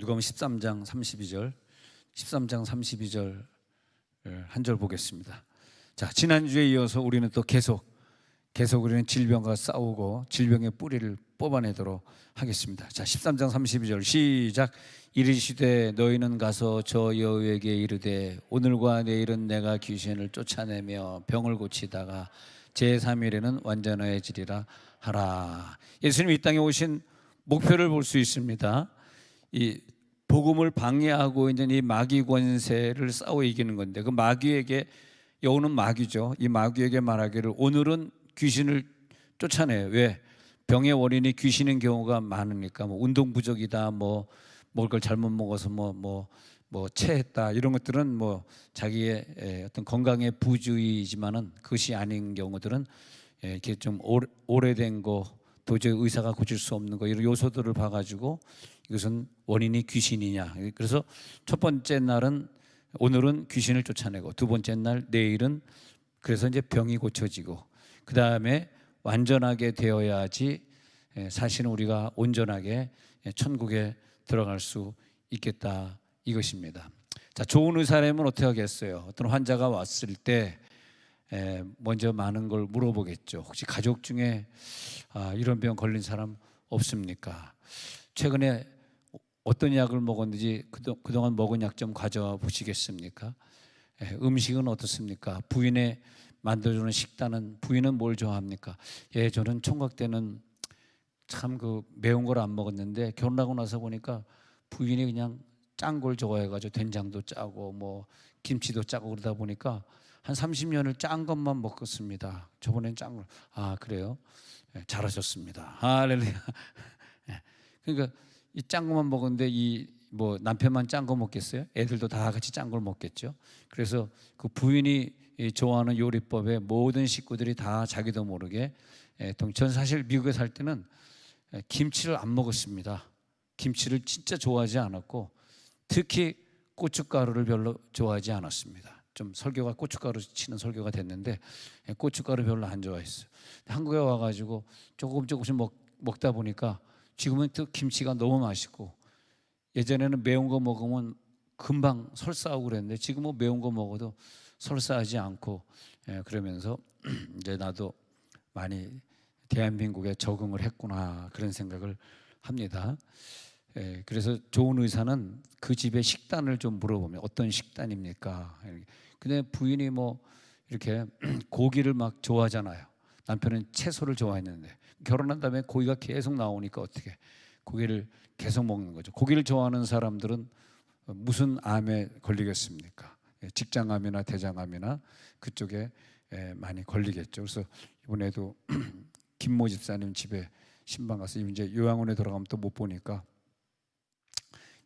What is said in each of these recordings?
누가복음 13장 32절, 13장 32절 한 절 보겠습니다. 자, 지난주에 이어서 우리는 또 계속 우리는 질병과 싸우고 질병의 뿌리를 뽑아내도록 하겠습니다. 자, 13장 32절 시작. 이르시되 너희는 가서 저 여우에게 이르되 오늘과 내일은 내가 귀신을 쫓아내며 병을 고치다가 제3일에는 완전해지리라 하라. 예수님이 이 땅에 오신 목표를 볼 수 있습니다. 이 복음을 방해하고 있는 이 마귀 권세를 싸워 이기는 건데, 그 마귀에게, 여우는 마귀죠. 이 마귀에게 말하기를 오늘은 귀신을 쫓아내요. 왜? 병의 원인이 귀신인 경우가 많으니까. 뭐 운동 부족이다, 먹을 걸 잘못 먹어서 체했다, 이런 것들은 자기의 어떤 건강의 부주의이지만은 그것이 아닌 경우들은 이렇게 좀 오래된 거, 도저히 의사가 고칠 수 없는 거, 이런 요소들을 봐가지고 이것은 원인이 귀신이냐. 그래서 첫 번째 날은, 오늘은 귀신을 쫓아내고, 두 번째 날, 내일은 그래서 이제 병이 고쳐지고, 그 다음에 완전하게 되어야지 사실은 우리가 온전하게 천국에 들어갈 수 있겠다, 이것입니다. 자, 좋은 의사라면 어떻게 하겠어요? 어떤 환자가 왔을 때 먼저 많은 걸 물어보겠죠. 혹시 가족 중에 이런 병 걸린 사람 없습니까? 최근에 어떤 약을 먹었는지 그동안 먹은 약 좀 가져와 보시겠습니까? 음식은 어떻습니까? 부인의 만들어주는 식단은, 부인은 뭘 좋아합니까? 저는 총각 때는 참 매운 걸 안 먹었는데 결혼하고 나서 보니까 부인이 그냥 짠 걸 좋아해가지고 된장도 짜고 김치도 짜고 그러다 보니까 한 30년을 짠 것만 먹었습니다. 저번엔 짠 걸. 그래요? 잘하셨습니다. 할렐루야. 그러니까 이 짠 것만 먹었는데 남편만 짠 거 먹겠어요? 애들도 다 같이 짠 걸 먹겠죠. 그래서 그 부인이 좋아하는 요리법에 모든 식구들이 다 자기도 모르게 전 사실 미국에 살 때는 김치를 안 먹었습니다. 김치를 진짜 좋아하지 않았고, 특히 고춧가루를 별로 좋아하지 않았습니다. 좀 설교가 고춧가루 치는 설교가 됐는데 고춧가루 별로 안 좋아했어요. 한국에 와가지고 조금씩 먹다 보니까 지금은 또 김치가 너무 맛있고, 예전에는 매운 거 먹으면 금방 설사하고 그랬는데 지금은 매운 거 먹어도 설사하지 않고, 그러면서 이제 나도 많이 대한민국에 적응을 했구나, 그런 생각을 합니다. 그래서 좋은 의사는 그 집의 식단을 좀 물어보면 어떤 식단입니까? 근데 부인이 이렇게 고기를 막 좋아하잖아요. 남편은 채소를 좋아했는데 결혼한 다음에 고기가 계속 나오니까 어떻게 고기를 계속 먹는 거죠. 고기를 좋아하는 사람들은 무슨 암에 걸리겠습니까? 직장암이나 대장암이나 그쪽에 많이 걸리겠죠. 그래서 이번에도 김모 집사님 집에 신방 가서 이제 요양원에 들어가면 또 못 보니까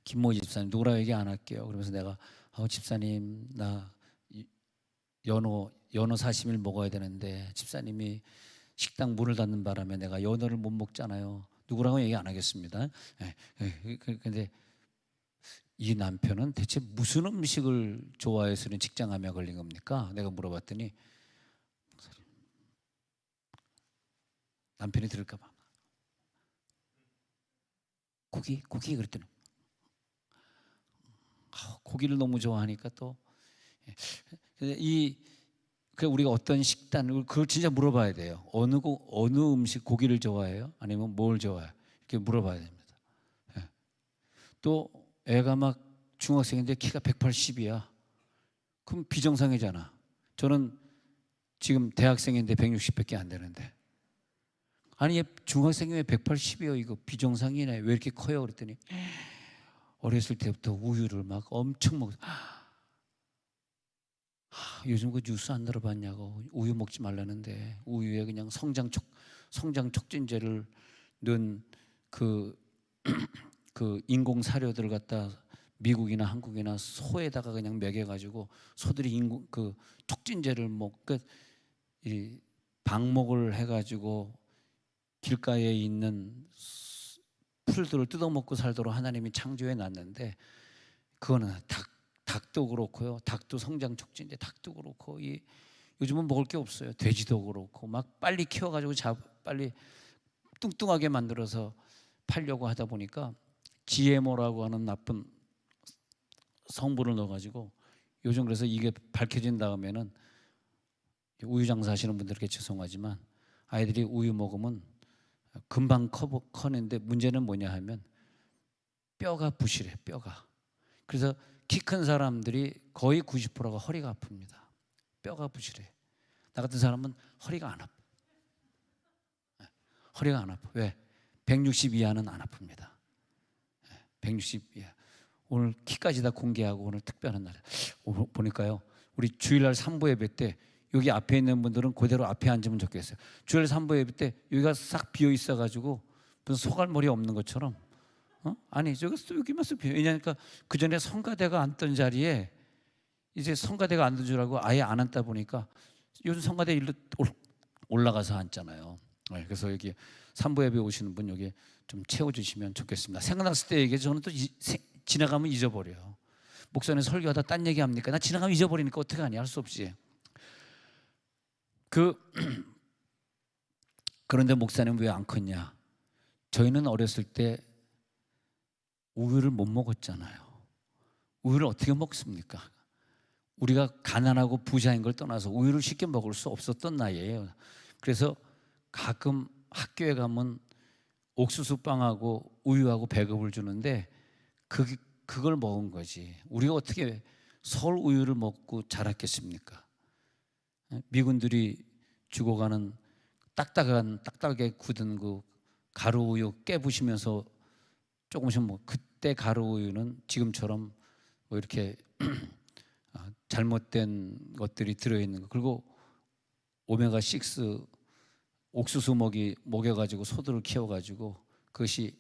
김모 집사님 누구라 얘기 안 할게요. 그러면서 내가 집사님 나 연어 40일 먹어야 되는데 집사님이 식당 문을 닫는 바람에 내가 연어를 못 먹잖아요. 누구라고 얘기 안 하겠습니다. 근데 이 남편은 대체 무슨 음식을 좋아해서는 직장암에 걸린 겁니까? 내가 물어봤더니 남편이 들을까 봐 고기 그랬더니 고기를 너무 좋아하니까 또 우리가 어떤 식단을, 그걸 진짜 물어봐야 돼요. 어느 음식, 고기를 좋아해요? 아니면 뭘 좋아해요? 이렇게 물어봐야 됩니다. 또 애가 막 중학생인데 키가 180이야. 그럼 비정상이잖아. 저는 지금 대학생인데 160밖에 안 되는데, 아니 얘 중학생이 왜 180이요? 이거 비정상이네. 왜 이렇게 커요? 그랬더니 어렸을 때부터 우유를 막 엄청 먹어. 요즘 그 뉴스 안 들어봤냐고. 우유 먹지 말라는데 우유에 그냥 성장 촉진제를 넣은 그 인공 사료들을 갖다 미국이나 한국이나 소에다가 그냥 먹여가지고 소들이 촉진제를 이 방목을 해가지고 길가에 있는 풀들을 뜯어먹고 살도록 하나님이 창조해 놨는데, 그거는 닭도 그렇고요. 닭도 성장 촉진제, 닭도 그렇고, 요즘은 먹을 게 없어요. 돼지도 그렇고 막 빨리 키워가지고 빨리 뚱뚱하게 만들어서 팔려고 하다 보니까 GMO라고 하는 나쁜 성분을 넣어가지고 요즘 그래서 이게 밝혀진 다음에는 우유 장사하시는 분들께 죄송하지만 아이들이 우유 먹으면 금방 커는데 문제는 뭐냐 하면 뼈가 부실해, 뼈가. 그래서 키 큰 사람들이 거의 90%가 허리가 아픕니다. 뼈가 부실해. 나 같은 사람은 허리가 안 아파. 허리가 안 아파. 왜? 160 이하는 안 아픕니다. 160 이하. 오늘 키까지 다 공개하고 오늘 특별한 날. 보니까요, 우리 주일날 산부 예배 때 여기 앞에 있는 분들은 그대로 앞에 앉으면 좋겠어요. 주일 산부 예배 때 여기가 싹 비어 있어가지고 무슨 소갈머리 없는 것처럼, 아니 저기 여기만 쓱 비어. 왜냐니까 그 전에 성가대가 앉던 자리에 이제 성가대가 앉는 줄 알고 아예 안 앉다 보니까 요즘 성가대 일로 올라가서 앉잖아요. 그래서 여기 산부 예배 오시는 분 여기 좀 채워주시면 좋겠습니다. 생각났을 때 얘기해. 저는 또 지나가면 잊어버려요. 목사님 설교하다 딴 얘기합니까? 나 지나가면 잊어버리니까 어떻게 하냐, 할 수 없지. 그런데 목사님 왜 안 컸냐? 저희는 어렸을 때 우유를 못 먹었잖아요. 우유를 어떻게 먹습니까? 우리가 가난하고 부자인 걸 떠나서 우유를 쉽게 먹을 수 없었던 나이에요. 그래서 가끔 학교에 가면 옥수수 빵하고 우유하고 배급을 주는데 그걸 먹은 거지. 우리가 어떻게 서울 우유를 먹고 자랐겠습니까? 미군들이 주고 가는 딱딱하게 굳은 그 가루 우유 깨부시면서 조금씩 그때 가루 우유는 지금처럼 뭐 이렇게 잘못된 것들이 들어있는 거. 그리고 오메가6 옥수수 먹여가지고 소들을 키워가지고 그것이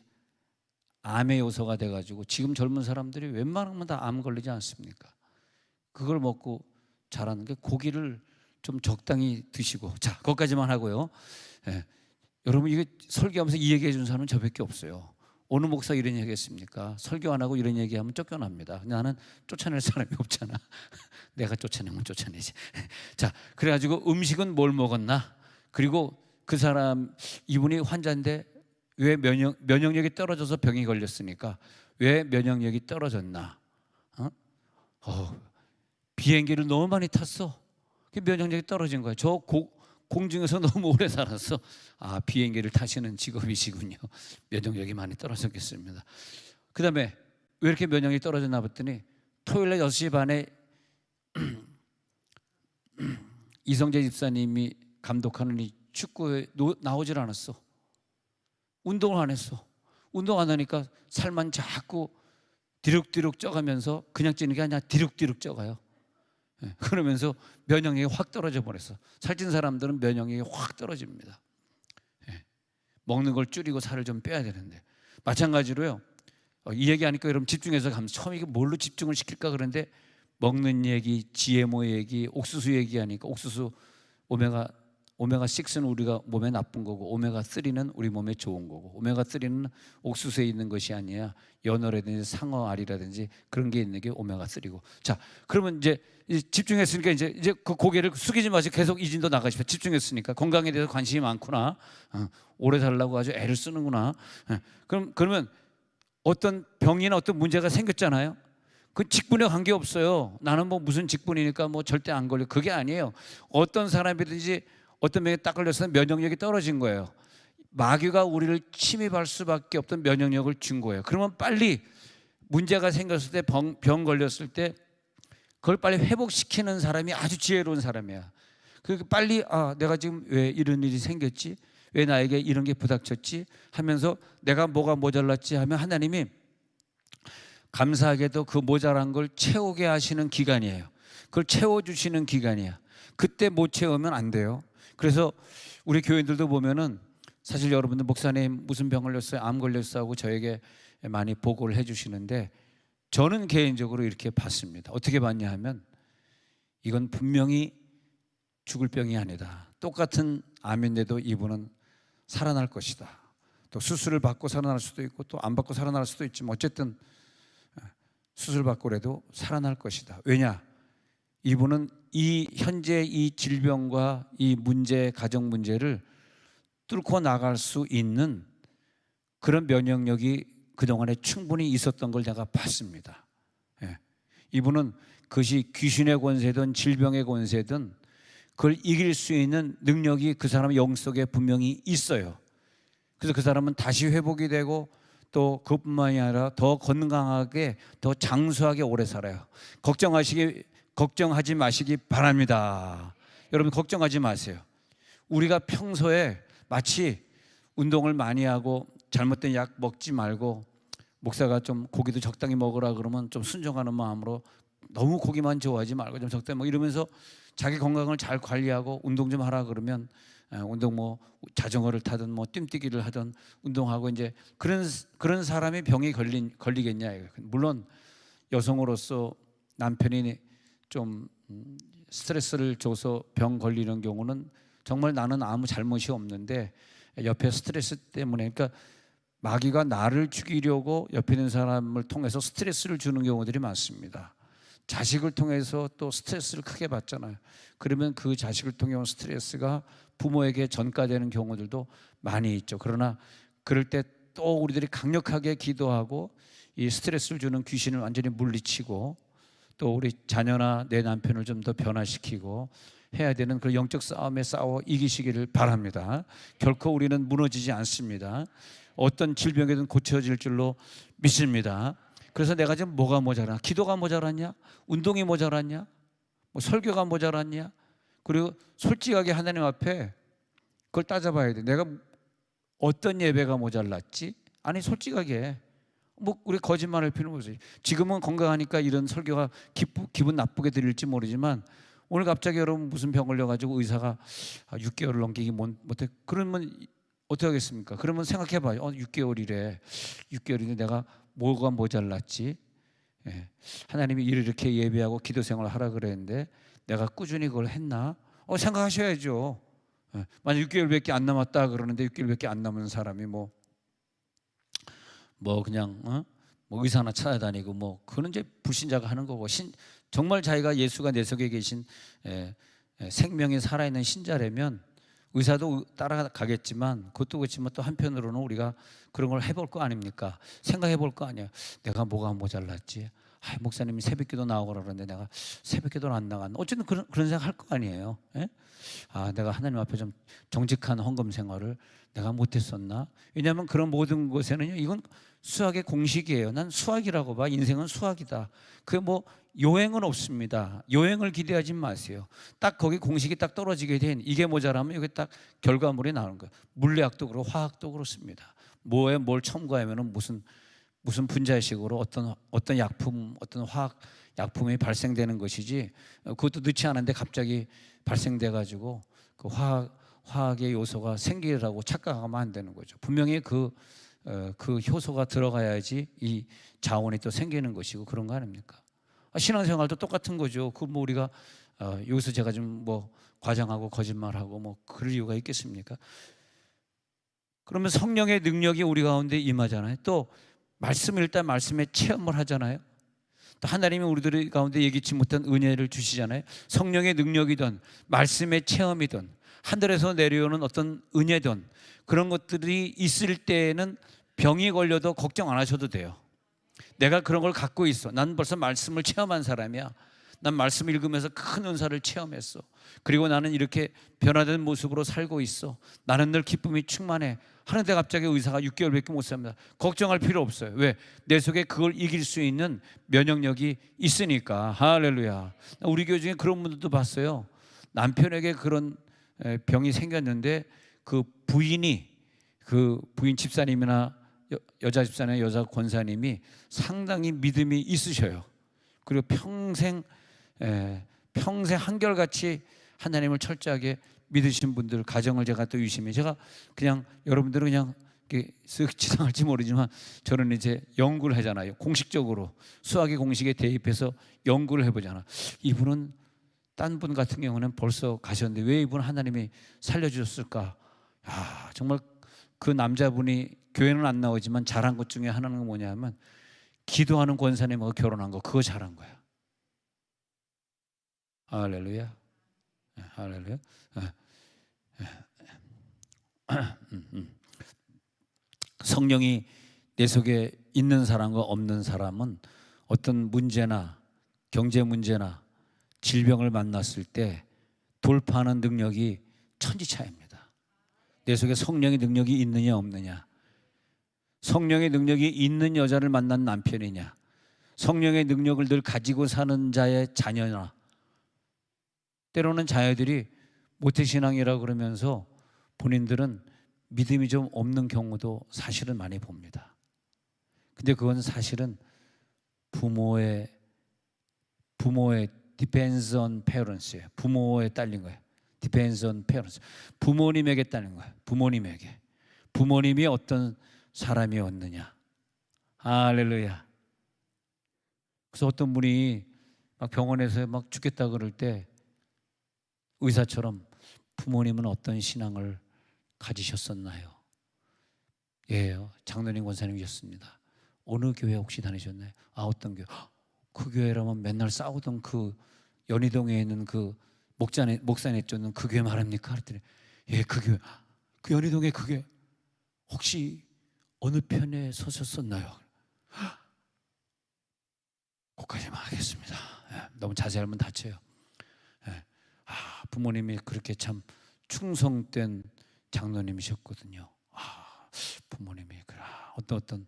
암의 요소가 돼가지고 지금 젊은 사람들이 웬만하면 다 암 걸리지 않습니까? 그걸 먹고 자라는 게 고기를 좀 적당히 드시고. 자, 거기까지만 하고요. 여러분 이게 설교하면서 이 얘기해 준 사람은 저밖에 없어요. 어느 목사 이런 얘기 했습니까? 설교 안 하고 이런 얘기하면 쫓겨납니다. 나는 쫓아낼 사람이 없잖아. 내가 쫓아내면 쫓아내지. 자, 그래가지고 음식은 뭘 먹었나? 그리고 그 사람 이분이 환자인데 왜 면역력이 떨어져서 병이 걸렸으니까 왜 면역력이 떨어졌나? 비행기를 너무 많이 탔어. 면역력이 떨어진 거야. 저 공중에서 너무 오래 살았어. 비행기를 타시는 직업이시군요. 면역력이 많이 떨어졌겠습니다. 그 다음에 왜 이렇게 면역력이 떨어졌나 봤더니 토요일에 6시 반에 이성재 집사님이 감독하는 이 축구에 나오질 않았어. 운동을 안 했어. 운동 안 하니까 살만 자꾸 디룩디룩 쪄가면서 그냥 찌는 게 아니라 디룩디룩 쪄가요. 그러면서 면역력이 확 떨어져 버렸어. 살찐 사람들은 면역력이 확 떨어집니다. 먹는 걸 줄이고 살을 좀 빼야 되는데 마찬가지로요. 이 얘기하니까 여러분 집중해서 가면 처음에 이게 뭘로 집중을 시킬까 그런데 먹는 얘기, GMO 얘기, 옥수수 얘기하니까 옥수수 오메가6는 우리가 몸에 나쁜 거고 오메가3는 우리 몸에 좋은 거고 오메가3는 옥수수에 있는 것이 아니야 연어라든지 상어 알이라든지 그런 게 있는 게 오메가3고. 자, 그러면 이제 집중했으니까 이제 그 고개를 숙이지 마시고 계속 이 진도 나가십시오. 집중했으니까 건강에 대해서 관심이 많구나. 오래 살라고 아주 애를 쓰는구나. 그러면 어떤 병이나 어떤 문제가 생겼잖아요. 그 직분에 관계없어요. 나는 뭐 무슨 직분이니까 뭐 절대 안 걸려. 그게 아니에요. 어떤 사람이든지 어떤 병에 딱 걸렸으면 면역력이 떨어진 거예요. 마귀가 우리를 침입할 수밖에 없던 면역력을 준 거예요. 그러면 빨리 문제가 생겼을 때 병 걸렸을 때 그걸 빨리 회복시키는 사람이 아주 지혜로운 사람이야. 그러니까 빨리 내가 지금 왜 이런 일이 생겼지? 왜 나에게 이런 게 부닥쳤지? 하면서 내가 뭐가 모자랐지 하면 하나님이 감사하게도 그 모자란 걸 채우게 하시는 기간이에요. 그걸 채워주시는 기간이야. 그때 못 채우면 안 돼요. 그래서 우리 교인들도 보면은 사실 여러분들 목사님 무슨 병 걸렸어요? 암 걸렸어요? 하고 저에게 많이 보고를 해주시는데 저는 개인적으로 이렇게 봤습니다. 어떻게 봤냐 하면 이건 분명히 죽을 병이 아니다. 똑같은 암인데도 이분은 살아날 것이다. 또 수술을 받고 살아날 수도 있고 또 안 받고 살아날 수도 있지만 어쨌든 수술 받고라도 살아날 것이다. 왜냐? 이분은 이 현재 이 질병과 이 문제, 가정 문제를 뚫고 나갈 수 있는 그런 면역력이 그동안에 충분히 있었던 걸 내가 봤습니다. 예. 이분은 그것이 귀신의 권세든 질병의 권세든 그걸 이길 수 있는 능력이 그 사람 영 속에 분명히 있어요. 그래서 그 사람은 다시 회복이 되고 또 그뿐만이 아니라 더 건강하게 더 장수하게 오래 살아요. 걱정하지 마시기 바랍니다. 여러분 걱정하지 마세요. 우리가 평소에 마치 운동을 많이 하고 잘못된 약 먹지 말고 목사가 좀 고기도 적당히 먹으라 그러면 좀 순종하는 마음으로 너무 고기만 좋아하지 말고 좀 적당히 먹 이러면서 자기 건강을 잘 관리하고 운동 좀 하라 그러면 운동 뭐 자전거를 타든 뭐 뛰뛰기를 하든 운동하고 이제 그런 사람이 병이 걸리겠냐. 물론 여성으로서 남편이 좀 스트레스를 줘서 병 걸리는 경우는 정말 나는 아무 잘못이 없는데 옆에 스트레스 때문에 그러니까 마귀가 나를 죽이려고 옆에 있는 사람을 통해서 스트레스를 주는 경우들이 많습니다. 자식을 통해서 또 스트레스를 크게 받잖아요. 그러면 그 자식을 통해 온 스트레스가 부모에게 전가되는 경우들도 많이 있죠. 그러나 그럴 때 또 우리들이 강력하게 기도하고 이 스트레스를 주는 귀신을 완전히 물리치고 또 우리 자녀나 내 남편을 좀 더 변화시키고 해야 되는 그 영적 싸움에 싸워 이기시기를 바랍니다. 결코 우리는 무너지지 않습니다. 어떤 질병이든 고쳐질 줄로 믿습니다. 그래서 내가 지금 뭐가 모자라? 기도가 모자랐냐? 운동이 모자랐냐? 뭐 설교가 모자랐냐? 그리고 솔직하게 하나님 앞에 그걸 따져봐야 돼. 내가 어떤 예배가 모자랐지? 아니 솔직하게 뭐 우리 거짓말할 필요는 없어요. 지금은 건강하니까 이런 설교가 기분 나쁘게 들릴지 모르지만 오늘 갑자기 여러분 무슨 병 걸려가지고 의사가 6개월을 넘기기 못해 그러면 어떻게 하겠습니까? 그러면 생각해봐요. 6개월이래. 6개월인데 내가 뭐가 모자랐지? 예. 하나님이 이렇게 예배하고 기도 생활을 하라 그랬는데 내가 꾸준히 그걸 했나? 생각하셔야죠. 예. 만약 6개월밖에 안 남았다 그러는데 6개월밖에 안 남은 사람이 뭐 그냥 뭐 의사나 찾아다니고 뭐 그건 이제 불신자가 하는 거고 정말 자기가 예수가 내 속에 계신 생명이 살아있는 신자라면 의사도 따라가겠지만 그것도 그렇지만 또 한편으로는 우리가 그런 걸 해볼 거 아닙니까? 생각해 볼 거 아니야. 내가 뭐가 모자랐지? 목사님이 새벽기도 나오고 그러는데 내가 새벽기도를 안 나갔나? 어쨌든 그런 생각 할 거 아니에요. 예? 내가 하나님 앞에 좀 정직한 헌금 생활을 내가 못했었나? 왜냐하면 그런 모든 것에는요, 이건 수학의 공식이에요. 난 수학이라고 봐. 인생은 수학이다. 그 뭐 요행은 없습니다. 요행을 기대하지 마세요. 딱 거기 공식이 딱 떨어지게 된 이게 모자라면 이게 딱 결과물이 나오는 거예요. 물리학도 그렇고 화학도 그렇습니다. 뭐에 뭘 첨가하면은 무슨 분자식으로 어떤 약품, 어떤 화학 약품이 발생되는 것이지 그것도 넣지 않은데 갑자기 발생돼 가지고 그 화학의 요소가 생기라고 착각하면 안 되는 거죠. 분명히 그 효소가 들어가야지 이 자원이 또 생기는 것이고 그런 거 아닙니까? 신앙생활도 똑같은 거죠. 그 뭐 우리가 여기서 제가 좀 뭐 과장하고 거짓말하고 뭐 그럴 이유가 있겠습니까? 그러면 성령의 능력이 우리 가운데 임하잖아요. 또 말씀을 일단 말씀에 체험을 하잖아요. 또 하나님이 우리들 가운데 예기치 못한 은혜를 주시잖아요. 성령의 능력이든 말씀의 체험이든 하늘에서 내려오는 어떤 은혜든 그런 것들이 있을 때에는 병이 걸려도 걱정 안 하셔도 돼요. 내가 그런 걸 갖고 있어. 난 벌써 말씀을 체험한 사람이야. 난 말씀 읽으면서 큰 은사를 체험했어. 그리고 나는 이렇게 변화된 모습으로 살고 있어. 나는 늘 기쁨이 충만해. 하는데 갑자기 의사가 6개월밖에 못 삽니다. 걱정할 필요 없어요. 왜? 내 속에 그걸 이길 수 있는 면역력이 있으니까. 할렐루야. 우리 교회 중에 그런 분들도 봤어요. 남편에게 그런 병이 생겼는데 그 부인 집사님이나 여자 집사나 여자 권사님이 상당히 믿음이 있으셔요. 그리고 평생 한결같이 하나님을 철저하게 믿으신 분들 가정을 제가 또 유심히 제가 그냥 여러분들은 그냥 쓱 지나갈지 모르지만 저는 이제 연구를 하잖아요. 공식적으로 수학의 공식에 대입해서 연구를 해보잖아. 이분은 딴 분 같은 경우는 벌써 가셨는데 왜 이분 하나님이 살려주셨을까? 정말 그 남자분이 교회는 안 나오지만 잘한 것 중에 하나는 뭐냐면 기도하는 권사님하고 결혼한 거 그거 잘한 거야. 할렐루야. 할렐루야. 성령이 내 속에 있는 사람과 없는 사람은 어떤 문제나 경제 문제나 질병을 만났을 때 돌파하는 능력이 천지차이입니다. 내 속에 성령의 능력이 있느냐 없느냐, 성령의 능력이 있는 여자를 만난 남편이냐, 성령의 능력을 늘 가지고 사는 자의 자녀나, 때로는 자녀들이 모태신앙이라 그러면서 본인들은 믿음이 좀 없는 경우도 사실은 많이 봅니다. 근데 그건 사실은 부모의 depends on parents예요. 부모에 딸린 거예요. depends on parents. 부모님에게 딸린 거예요. 부모님에게. 부모님이 어떤 사람이었느냐. 할렐루야. 그래서 어떤 분이 막 병원에서 막 죽겠다 그럴 때 의사처럼 부모님은 어떤 신앙을 가지셨었나요? 예, 장로님 권사님이셨습니다. 어느 교회 혹시 다니셨나요? 아, 어떤 교회? 그 교회라면 맨날 싸우던 그 연희동에 있는 그 목사님 쫓는 그 교회 말합니까? 그랬더니 예, 그 교회. 그 연희동에 그 교회 혹시 어느 편에 서셨었나요? 거기까지만 하겠습니다. 예, 너무 자세히 하면 다쳐요. 예, 부모님이 그렇게 참 충성된 장로님이셨거든요. 부모님이 어떤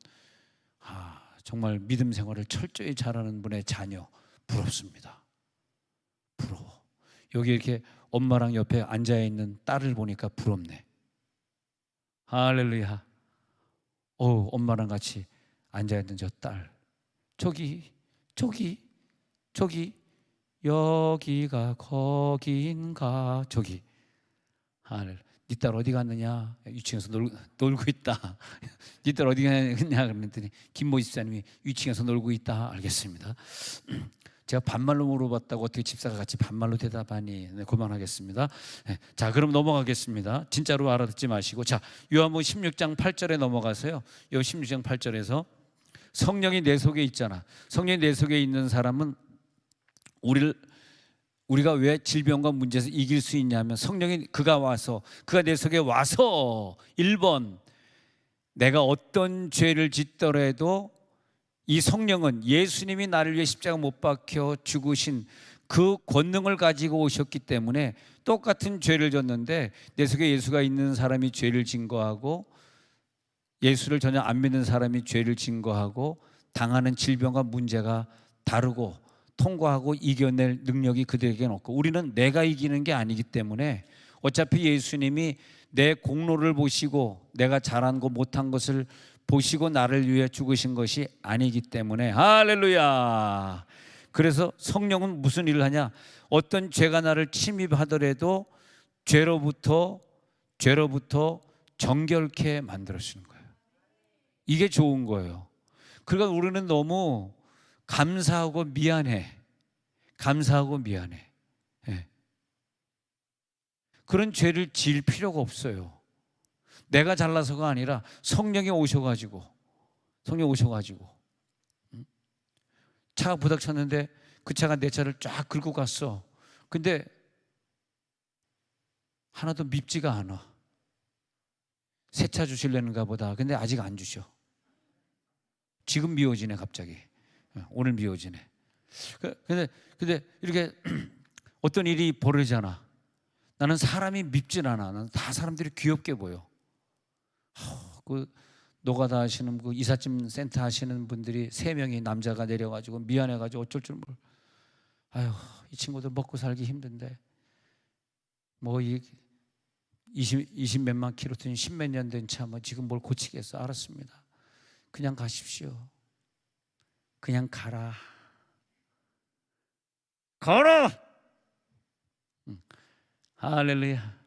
정말 믿음 생활을 철저히 잘하는 분의 자녀, 부럽습니다. 부러워. 여기 이렇게 엄마랑 옆에 앉아 있는 딸을 보니까 부럽네. 할렐루야. 엄마랑 같이 앉아 있는 저 딸. 저기 여기가 거기인가 저기. 네 딸 어디 갔느냐? 위층에서 놀고 있다. 네 딸 어디 갔냐? 그랬더니 김모 집사님이 위층에서 놀고 있다. 알겠습니다. 제가 반말로 물어봤다고 어떻게 집사가 같이 반말로 대답하니? 네, 그만하겠습니다. 네, 자, 그럼 넘어가겠습니다. 진짜로 알아듣지 마시고, 자, 요한복음 16장 8절에 넘어가서요. 요 16장 8절에서 성령이 내 속에 있잖아. 성령이 내 속에 있는 사람은 우리가 왜 질병과 문제에서 이길 수 있냐면 성령이 그가 내 속에 와서 1번 내가 어떤 죄를 짓더라도 이 성령은 예수님이 나를 위해 십자가 못 박혀 죽으신 그 권능을 가지고 오셨기 때문에 똑같은 죄를 졌는데 내 속에 예수가 있는 사람이 죄를 증거하고 예수를 전혀 안 믿는 사람이 죄를 증거하고 당하는 질병과 문제가 다르고 통과하고 이겨낼 능력이 그들에게는 없고 우리는 내가 이기는 게 아니기 때문에 어차피 예수님이 내 공로를 보시고 내가 잘한 거 못한 것을 보시고 나를 위해 죽으신 것이 아니기 때문에 할렐루야. 그래서 성령은 무슨 일을 하냐? 어떤 죄가 나를 침입하더라도 죄로부터 정결케 만들어주는 거예요. 이게 좋은 거예요. 그러니까 우리는 너무 감사하고 미안해. 예. 그런 죄를 지을 필요가 없어요. 내가 잘나서가 아니라 성령이 오셔가지고 차가 부닥쳤는데 그 차가 내 차를 쫙 긁고 갔어. 근데 하나도 밉지가 않아. 새 차 주실래는가 보다. 근데 아직 안 주셔. 지금 미워지네 갑자기. 오늘 미워지네. 근데 이렇게 어떤 일이 벌어지잖아. 나는 사람이 밉진 않아. 나는 다 사람들이 귀엽게 보여. 그 노가다 하시는 그 이삿짐 센터 하시는 분들이 3명이 남자가 내려가지고 미안해가지고 어쩔 줄 몰라. 아유, 이 친구들 먹고 살기 힘든데 뭐 이 20 몇만 킬로 튼 10몇 년 된 차 뭐 지금 뭘 고치겠어. 알았습니다. 그냥 가십시오. 그냥 가라. 할렐루야.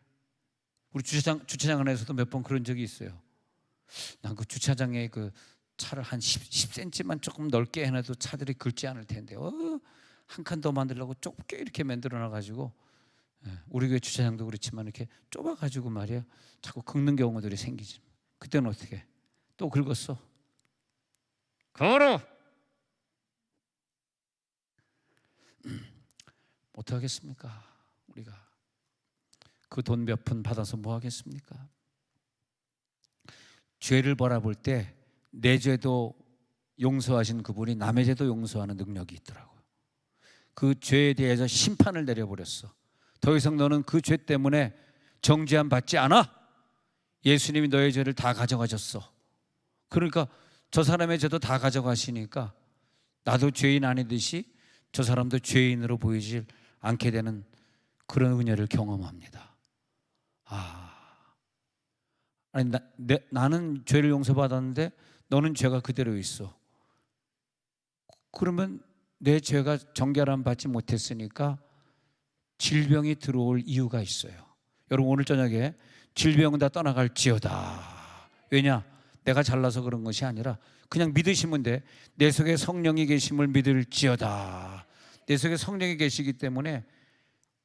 우리 주차장 안에서도 몇 번 그런 적이 있어요. 난 그 주차장에 그 차를 한 10cm만 조금 넓게 해놔도 차들이 긁지 않을 텐데 한 칸 더 만들려고 좁게 이렇게 만들어놔가지고 우리 교회 주차장도 그렇지만 이렇게 좁아가지고 말이야 자꾸 긁는 경우들이 생기지. 그때는 어떻게 또 긁었어. 걸어. 어떡하겠습니까? 우리가 그 돈 몇 푼 받아서 뭐 하겠습니까? 죄를 바라볼 때 내 죄도 용서하신 그분이 남의 죄도 용서하는 능력이 있더라고요. 그 죄에 대해서 심판을 내려버렸어. 더 이상 너는 그 죄 때문에 정죄함 받지 않아. 예수님이 너의 죄를 다 가져가셨어. 그러니까 저 사람의 죄도 다 가져가시니까 나도 죄인 아니듯이 저 사람도 죄인으로 보이질 않게 되는 그런 은혜를 경험합니다. 아니 나는 죄를 용서받았는데 너는 죄가 그대로 있어. 그러면 내 죄가 정결함 받지 못했으니까 질병이 들어올 이유가 있어요. 여러분 오늘 저녁에 질병은 다 떠나갈지어다. 왜냐? 내가 잘나서 그런 것이 아니라 그냥 믿으시면 돼. 내 속에 성령이 계심을 믿을지어다. 내 속에 성령이 계시기 때문에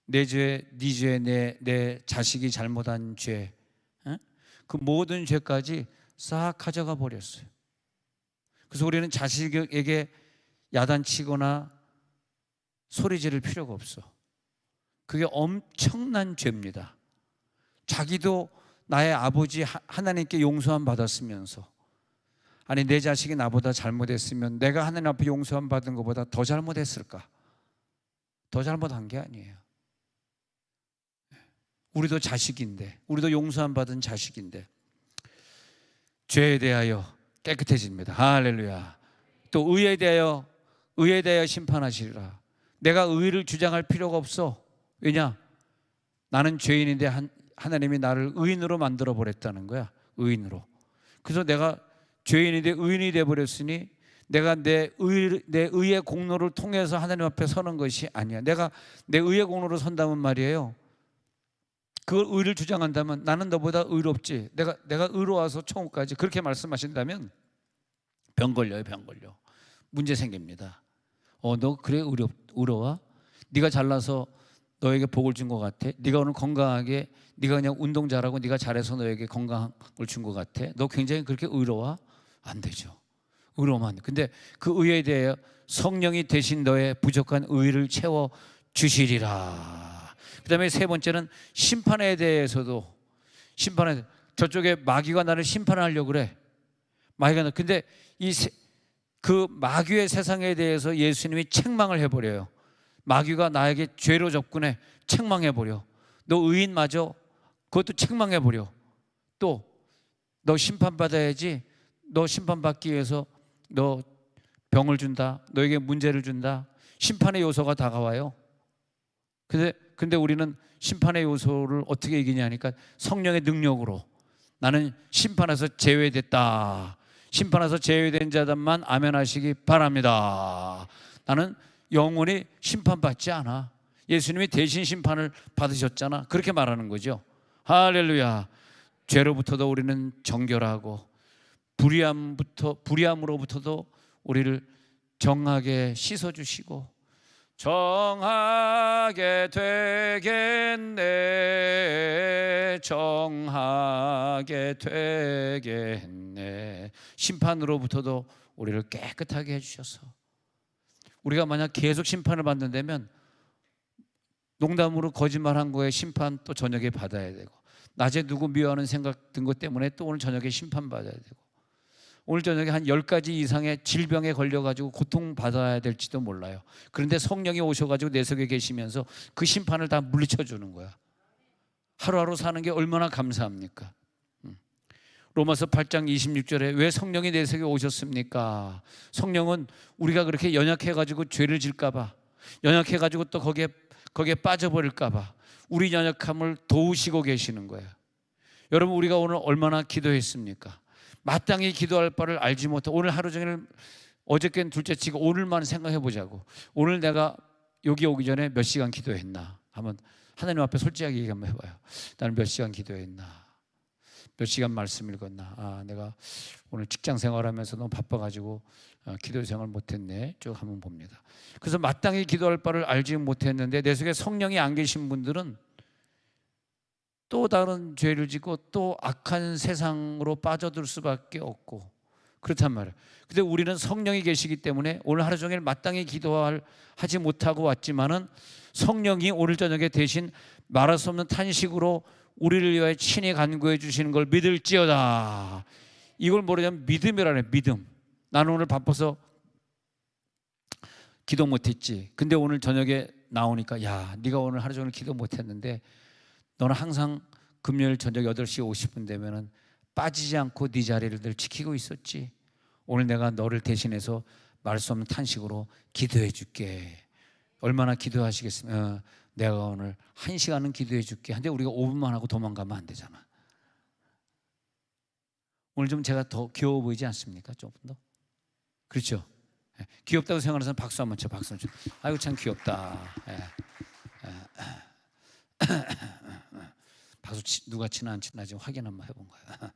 내 죄, 네 죄, 내 자식이 잘못한 죄, 그 모든 죄까지 싹 가져가 버렸어요. 그래서 우리는 자식에게 야단치거나 소리 지를 필요가 없어. 그게 엄청난 죄입니다. 자기도 나의 아버지 하나님께 용서함 받았으면서, 아니 내 자식이 나보다 잘못했으면 내가 하나님 앞에 용서함 받은 것보다 더 잘못했을까? 더 잘못한 게 아니에요. 우리도 자식인데, 우리도 용서함 받은 자식인데 죄에 대하여 깨끗해집니다. 할렐루야. 또 의에 대하여 심판하시리라. 내가 의를 주장할 필요가 없어. 왜냐? 나는 죄인인데 하나님이 나를 의인으로 만들어 버렸다는 거야. 의인으로. 그래서 내가 죄인인데 의인이 되어 버렸으니 내가 내 의의 공로를 통해서 하나님 앞에 서는 것이 아니야. 내가 내 의의 공로로 선다면 말이에요, 그 의를 주장한다면 나는 너보다 의롭지, 내가 의로워서 천국까지 그렇게 말씀하신다면 병 걸려요. 문제 생깁니다. 너 그래 의로워? 네가 잘나서 너에게 복을 준 것 같아? 네가 오늘 건강하게, 네가 그냥 운동 잘하고 네가 잘해서 너에게 건강을 준 것 같아? 너 굉장히 그렇게 의로워? 안 되죠. 의로우면 안 돼. 근데 그 의에 대해 성령이 대신 너의 부족한 의를 채워 주시리라. 그 다음에 세 번째는 심판에 대해서도, 저쪽에 마귀가 나를 심판하려고 그래. 근데 그 마귀의 세상에 대해서 예수님이 책망을 해버려요. 마귀가 나에게 죄로 접근해 책망해버려. 너 의인 맞아? 그것도 책망해버려. 또 너 심판받아야지. 너 심판받기 위해서 너 병을 준다, 너에게 문제를 준다. 심판의 요소가 다가와요. 근데 우리는 심판의 요소를 어떻게 이기냐니까 성령의 능력으로. 나는 심판에서 제외됐다. 심판에서 제외된 자들만 아멘 하시기 바랍니다. 나는 영원히 심판받지 않아. 예수님이 대신 심판을 받으셨잖아. 그렇게 말하는 거죠. 할렐루야. 죄로부터도 우리는 정결하고 불의함으로부터도 우리를 정하게 씻어주시고 정하게 되겠네. 심판으로부터도 우리를 깨끗하게 해주셔서, 우리가 만약 계속 심판을 받는다면 농담으로 거짓말한 거에 심판 또 저녁에 받아야 되고, 낮에 누구 미워하는 생각 든 것 때문에 또 오늘 저녁에 심판받아야 되고, 오늘 저녁에 한 10가지 이상의 질병에 걸려가지고 고통받아야 될지도 몰라요. 그런데 성령이 오셔가지고 내 속에 계시면서 그 심판을 다 물리쳐 주는 거야. 하루하루 사는 게 얼마나 감사합니까? 로마서 8장 26절에 왜 성령이 내 속에 오셨습니까? 성령은 우리가 그렇게 연약해가지고 죄를 질까봐, 연약해가지고 또 거기에 빠져버릴까봐 우리 연약함을 도우시고 계시는 거예요. 여러분, 우리가 오늘 얼마나 기도했습니까? 마땅히 기도할 바를 알지 못하고, 오늘 하루 종일, 어저께는 둘째치고 오늘만 생각해 보자고. 오늘 내가 여기 오기 전에 몇 시간 기도했나 하면 하나님 앞에 솔직하게 얘기 한번 해봐요. 나는 몇 시간 기도했나, 몇 시간 말씀 읽었나. 내가 오늘 직장 생활하면서 너무 바빠가지고 기도 생활 못했네. 쭉 한번 봅니다. 그래서 마땅히 기도할 바를 알지 못했는데, 내 속에 성령이 안 계신 분들은 또 다른 죄를 짓고 또 악한 세상으로 빠져들 수밖에 없고 그렇단 말이에요. 근데 우리는 성령이 계시기 때문에 오늘 하루 종일 마땅히 하지 못하고 왔지만은 성령이 오늘 저녁에 대신 말할 수 없는 탄식으로 우리를 위하여 친히 간구해 주시는 걸 믿을지어다. 이걸 모르면 믿음이라네. 믿음. 나는 오늘 바빠서 기도 못했지. 근데 오늘 저녁에 나오니까 야, 네가 오늘 하루 종일 기도 못했는데 너는 항상 금요일 저녁 8시 50분 되면은 빠지지 않고 네 자리를 늘 지키고 있었지. 오늘 내가 너를 대신해서 말 수 없는 탄식으로 기도해 줄게. 얼마나 기도하시겠으면 내가 오늘 1시간은 기도해 줄게. 근데 우리가 5분만 하고 도망가면 안 되잖아. 오늘 좀 제가 더 귀여워 보이지 않습니까? 조금 더. 그렇죠? 귀엽다고 생각하는 사람 박수 한번 쳐. 박수 한번 쳐. 아이고 참 귀엽다. 박수 누가 치나 안 치나 지금 확인 한번 해본 거야.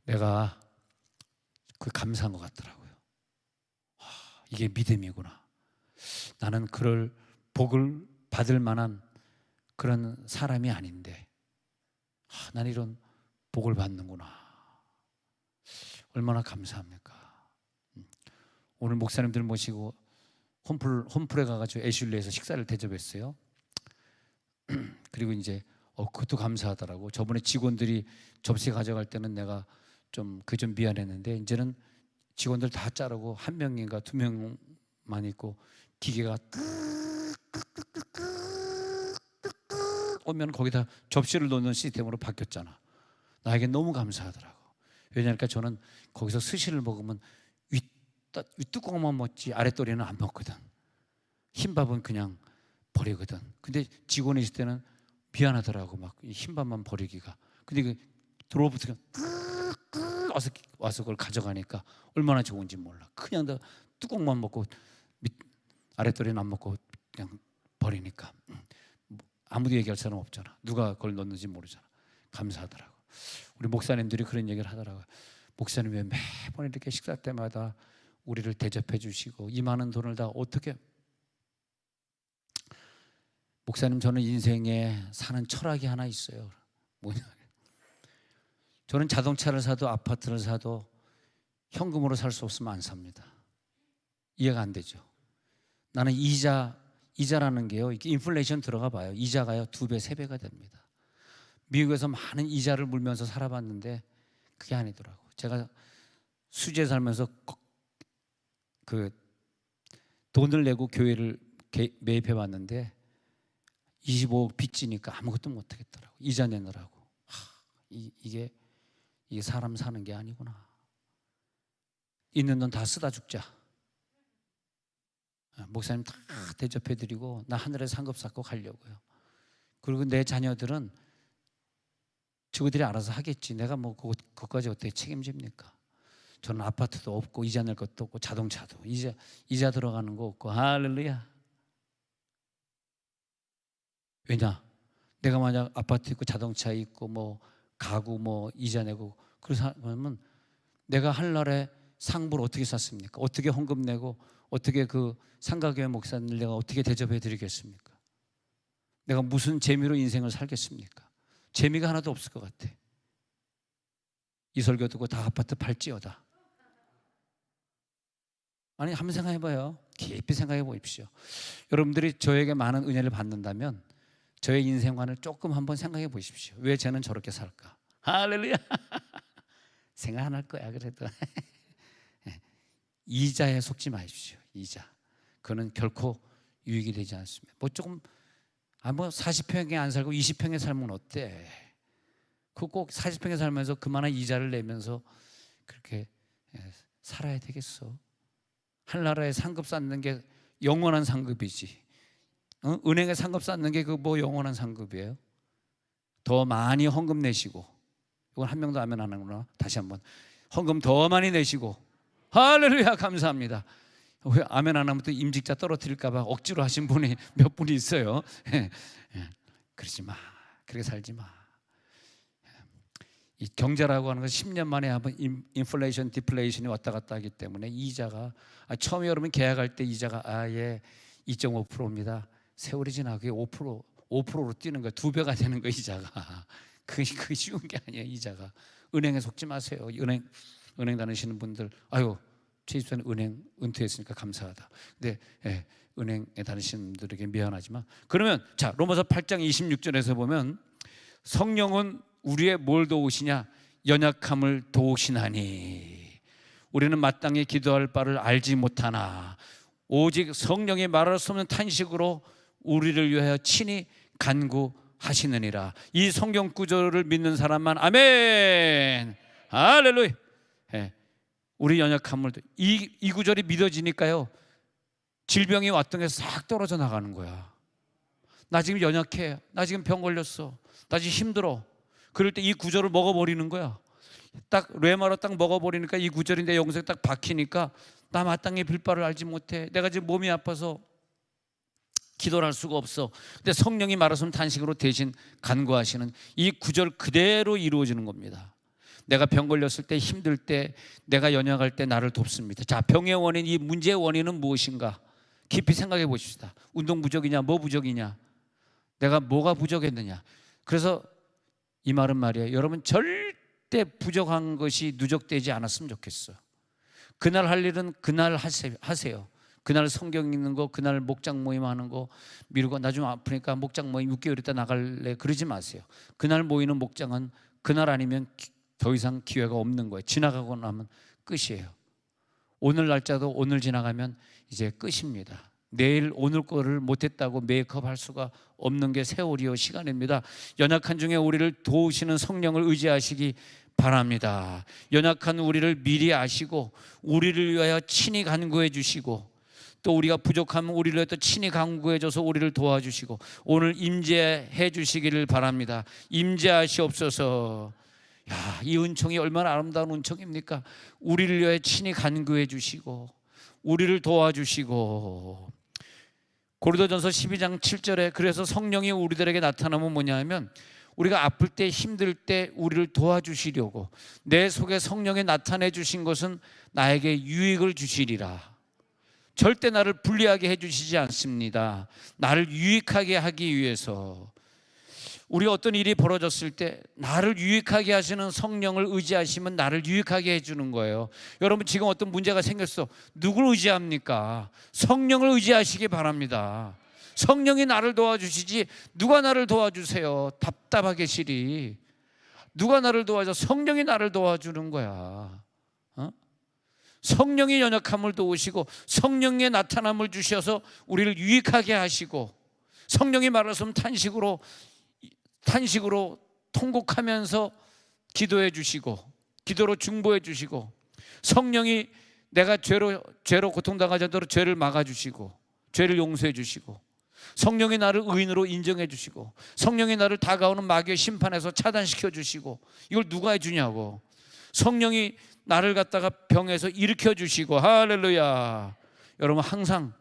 내가 그 감사한 것 같더라고요. 이게 믿음이구나. 나는 그럴 복을 받을 만한 그런 사람이 아닌데 난 이런 복을 받는구나. 얼마나 감사합니까? 오늘 목사님들 모시고 홈플에 가가지고 애슐리에서 식사를 대접했어요. 그리고 이제 그것도 감사하더라고. 저번에 직원들이 접시 가져갈 때는 내가 좀 미안했는데 이제는 직원들 다 자르고 한 명인가 두 명만 있고 기계가 오면 거기다 접시를 놓는 시스템으로 바뀌었잖아. 나에게 너무 감사하더라고. 왜냐하니까 저는 거기서 스시를 먹으면 윗뚜껑만 먹지 아랫도리는 안 먹거든. 흰밥은 그냥 버리거든. 근데 직원이 있을 때는 미안하더라고. 막 흰밥만 버리기가. 근데 그 들어오부터 와서 그걸 가져가니까 얼마나 좋은지 몰라. 그냥 다 뚜껑만 먹고 아랫도리는 안 먹고 그냥 버리니까 아무도 얘기할 사람 없잖아. 누가 그걸 넣는지 모르잖아. 감사하더라고. 우리 목사님들이 그런 얘기를 하더라고요. 목사님 왜 매번 이렇게 식사 때마다 우리를 대접해 주시고 이 많은 돈을 다 어떻게. 목사님, 저는 인생에 사는 철학이 하나 있어요. 뭐냐? 저는 자동차를 사도 아파트를 사도 현금으로 살 수 없으면 안 삽니다. 이해가 안 되죠? 나는 이자라는 게요, 이게 인플레이션 들어가 봐요. 이자가요 2배, 3배가 됩니다. 미국에서 많은 이자를 물면서 살아봤는데 그게 아니더라고. 제가 수지에 살면서 그 돈을 내고 교회를 매입해 봤는데 25억 빚지니까 아무것도 못 하겠더라고. 이자 내느라고. 이게 사람 사는 게 아니구나. 있는 돈 다 쓰다 죽자. 목사님 다 대접해드리고 나 하늘에 상급 쌓고 가려고요. 그리고 내 자녀들은 저들이 알아서 하겠지. 내가 뭐 그것까지 어떻게 책임집니까? 저는 아파트도 없고 이자 낼 것도 없고 자동차도 이자 들어가는 거 없고. 할렐루야. 왜냐? 내가 만약 아파트 있고 자동차 있고 뭐 가구 뭐 이자 내고 그러면 내가 한날에 상부를 어떻게 샀습니까? 어떻게 헌금 내고 어떻게 그 상가교회 목사님들 내가 어떻게 대접해 드리겠습니까? 내가 무슨 재미로 인생을 살겠습니까? 재미가 하나도 없을 것 같아. 이 설교 듣고 다 아파트 팔지어다. 아니, 한번 생각해 봐요. 깊이 생각해 보십시오. 여러분들이 저에게 많은 은혜를 받는다면 저의 인생관을 조금 한번 생각해 보십시오. 왜 쟤는 저렇게 살까? 할렐루야. 생각 안 할 거야. 그래도 이자에 속지 마십시오. 이자. 그거는 결코 유익이 되지 않습니다. 뭐 조금 뭐 40평에 안 살고 20평에 살면 어때? 그 꼭 40평에 살면서 그만한 이자를 내면서 그렇게 살아야 되겠어? 한나라에 상급 쌓는 게 영원한 상급이지. 은행에 상급 쌓는 게 그 뭐 영원한 상급이에요? 더 많이 헌금 내시고, 이건 한 명도 아멘 안 하는구나. 다시 한번 헌금 더 많이 내시고. 할렐루야. 감사합니다. 왜 아멘 안 하면 또 임직자 떨어뜨릴까 봐 억지로 하신 분이 몇 분이 있어요. 그러지 마. 그렇게 살지 마. 이 경제라고 하는 건 10년 만에 한번 인플레이션, 디플레이션이 왔다 갔다 하기 때문에 이자가 처음에 여러분 계약할 때 이자가 2.5%입니다. 세월이 지나고 그게 5%로 뛰는 거야. 2배가 되는 거 이자가. 그게 쉬운 게 아니에요. 이자가. 은행에 속지 마세요. 은행 다니시는 분들, 아유 최 집사님 은행 은퇴했으니까 감사하다. 근데 은행에 다니시는 분들에게 미안하지만, 그러면 자 로마서 8장 26절에서 보면 성령은 우리의 뭘 도우시냐? 연약함을 도우시나니. 우리는 마땅히 기도할 바를 알지 못하나 오직 성령이 말할 수 없는 탄식으로 우리를 위하여 친히 간구하시느니라. 이 성경 구절을 믿는 사람만 아멘 할렐루야. 예, 우리 연약함을 이 구절이 믿어지니까요, 질병이 왔던 게 싹 떨어져 나가는 거야. 나 지금 연약해, 나 지금 병 걸렸어, 나 지금 힘들어. 그럴 때 이 구절을 먹어버리는 거야. 딱 뇌마로 딱 먹어버리니까 이 구절인데 영성에 딱 박히니까 나 마땅히 빌 바를 알지 못해, 내가 지금 몸이 아파서 기도를 할 수가 없어. 근데 성령이 말하시는 탄식으로 대신 간구하시는 이 구절 그대로 이루어지는 겁니다. 내가 병 걸렸을 때, 힘들 때, 내가 연약할 때 나를 돕습니다. 자, 병의 원인, 이 문제의 원인은 무엇인가 깊이 생각해 보십시다. 운동 부족이냐, 뭐 부족이냐, 내가 뭐가 부족했느냐. 그래서 이 말은 말이에요, 여러분 절대 부족한 것이 누적되지 않았으면 좋겠어요. 그날 할 일은 그날 하세요. 그날 성경 읽는 거, 그날 목장 모임 하는 거 미루고 나 좀 아프니까 목장 모임 6개월 있다 나갈래 그러지 마세요. 그날 모이는 목장은 그날 아니면 더 이상 기회가 없는 거예요. 지나가고 나면 끝이에요. 오늘 날짜도 오늘 지나가면 이제 끝입니다. 내일 오늘 거를 못했다고 메이크업 할 수가 없는 게 세월이요, 시간입니다. 연약한 중에 우리를 도우시는 성령을 의지하시기 바랍니다. 연약한 우리를 미리 아시고 우리를 위하여 친히 간구해 주시고, 또 우리가 부족하면 우리를 위해 또 친히 간구해 줘서 우리를 도와주시고, 오늘 임재해 주시기를 바랍니다. 임재하시옵소서. 야, 이 은총이 얼마나 아름다운 은총입니까? 우리를 위해 친히 간구해 주시고 우리를 도와주시고. 고린도전서 12장 7절에 그래서 성령이 우리들에게 나타나면 뭐냐 하면, 우리가 아플 때, 힘들 때 우리를 도와주시려고 내 속에 성령이 나타내 주신 것은 나에게 유익을 주시리라. 절대 나를 불리하게 해주시지 않습니다. 나를 유익하게 하기 위해서. 우리가 어떤 일이 벌어졌을 때 나를 유익하게 하시는 성령을 의지하시면 나를 유익하게 해주는 거예요. 여러분 지금 어떤 문제가 생겼어, 누굴 의지합니까? 성령을 의지하시기 바랍니다. 성령이 나를 도와주시지 누가 나를 도와주세요. 답답하게 시리 누가 나를 도와줘? 성령이 나를 도와주는 거야. 성령이 연약함을 도우시고 성령의 나타남을 주셔서 우리를 유익하게 하시고, 성령이 말하시면 탄식으로 통곡하면서 기도해 주시고 기도로 중보해 주시고, 성령이 내가 죄로 고통당하지 않도록 죄를 막아 주시고 죄를 용서해 주시고, 성령이 나를 의인으로 인정해 주시고, 성령이 나를 다가오는 마귀의 심판에서 차단시켜 주시고. 이걸 누가 해주냐고. 성령이 나를 갖다가 병에서 일으켜 주시고. 할렐루야. 여러분 항상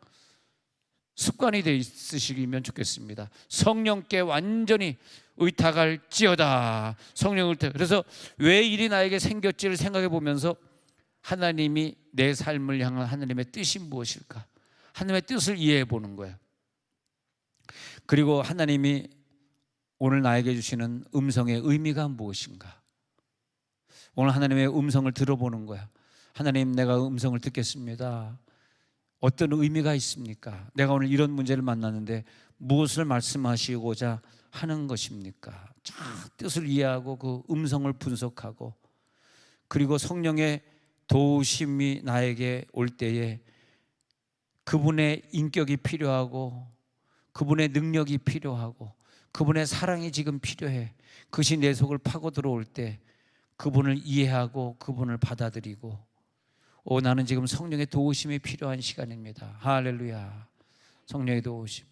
습관이 돼 있으시면 좋겠습니다. 성령께 완전히 의탁할지어다. 성령을 그래서 왜 일이 나에게 생겼지를 생각해 보면서 하나님이 내 삶을 향한 하나님의 뜻이 무엇일까, 하나님의 뜻을 이해해 보는 거예요. 그리고 하나님이 오늘 나에게 주시는 음성의 의미가 무엇인가, 오늘 하나님의 음성을 들어보는 거야. 하나님, 내가 음성을 듣겠습니다. 어떤 의미가 있습니까? 내가 오늘 이런 문제를 만났는데 무엇을 말씀하시고자 하는 것입니까? 자, 뜻을 이해하고 그 음성을 분석하고, 그리고 성령의 도우심이 나에게 올 때에 그분의 인격이 필요하고 그분의 능력이 필요하고 그분의 사랑이 지금 필요해. 그것이 내 속을 파고 들어올 때 그분을 이해하고 그분을 받아들이고, 나는 지금 성령의 도우심이 필요한 시간입니다. 할렐루야. 성령의 도우심.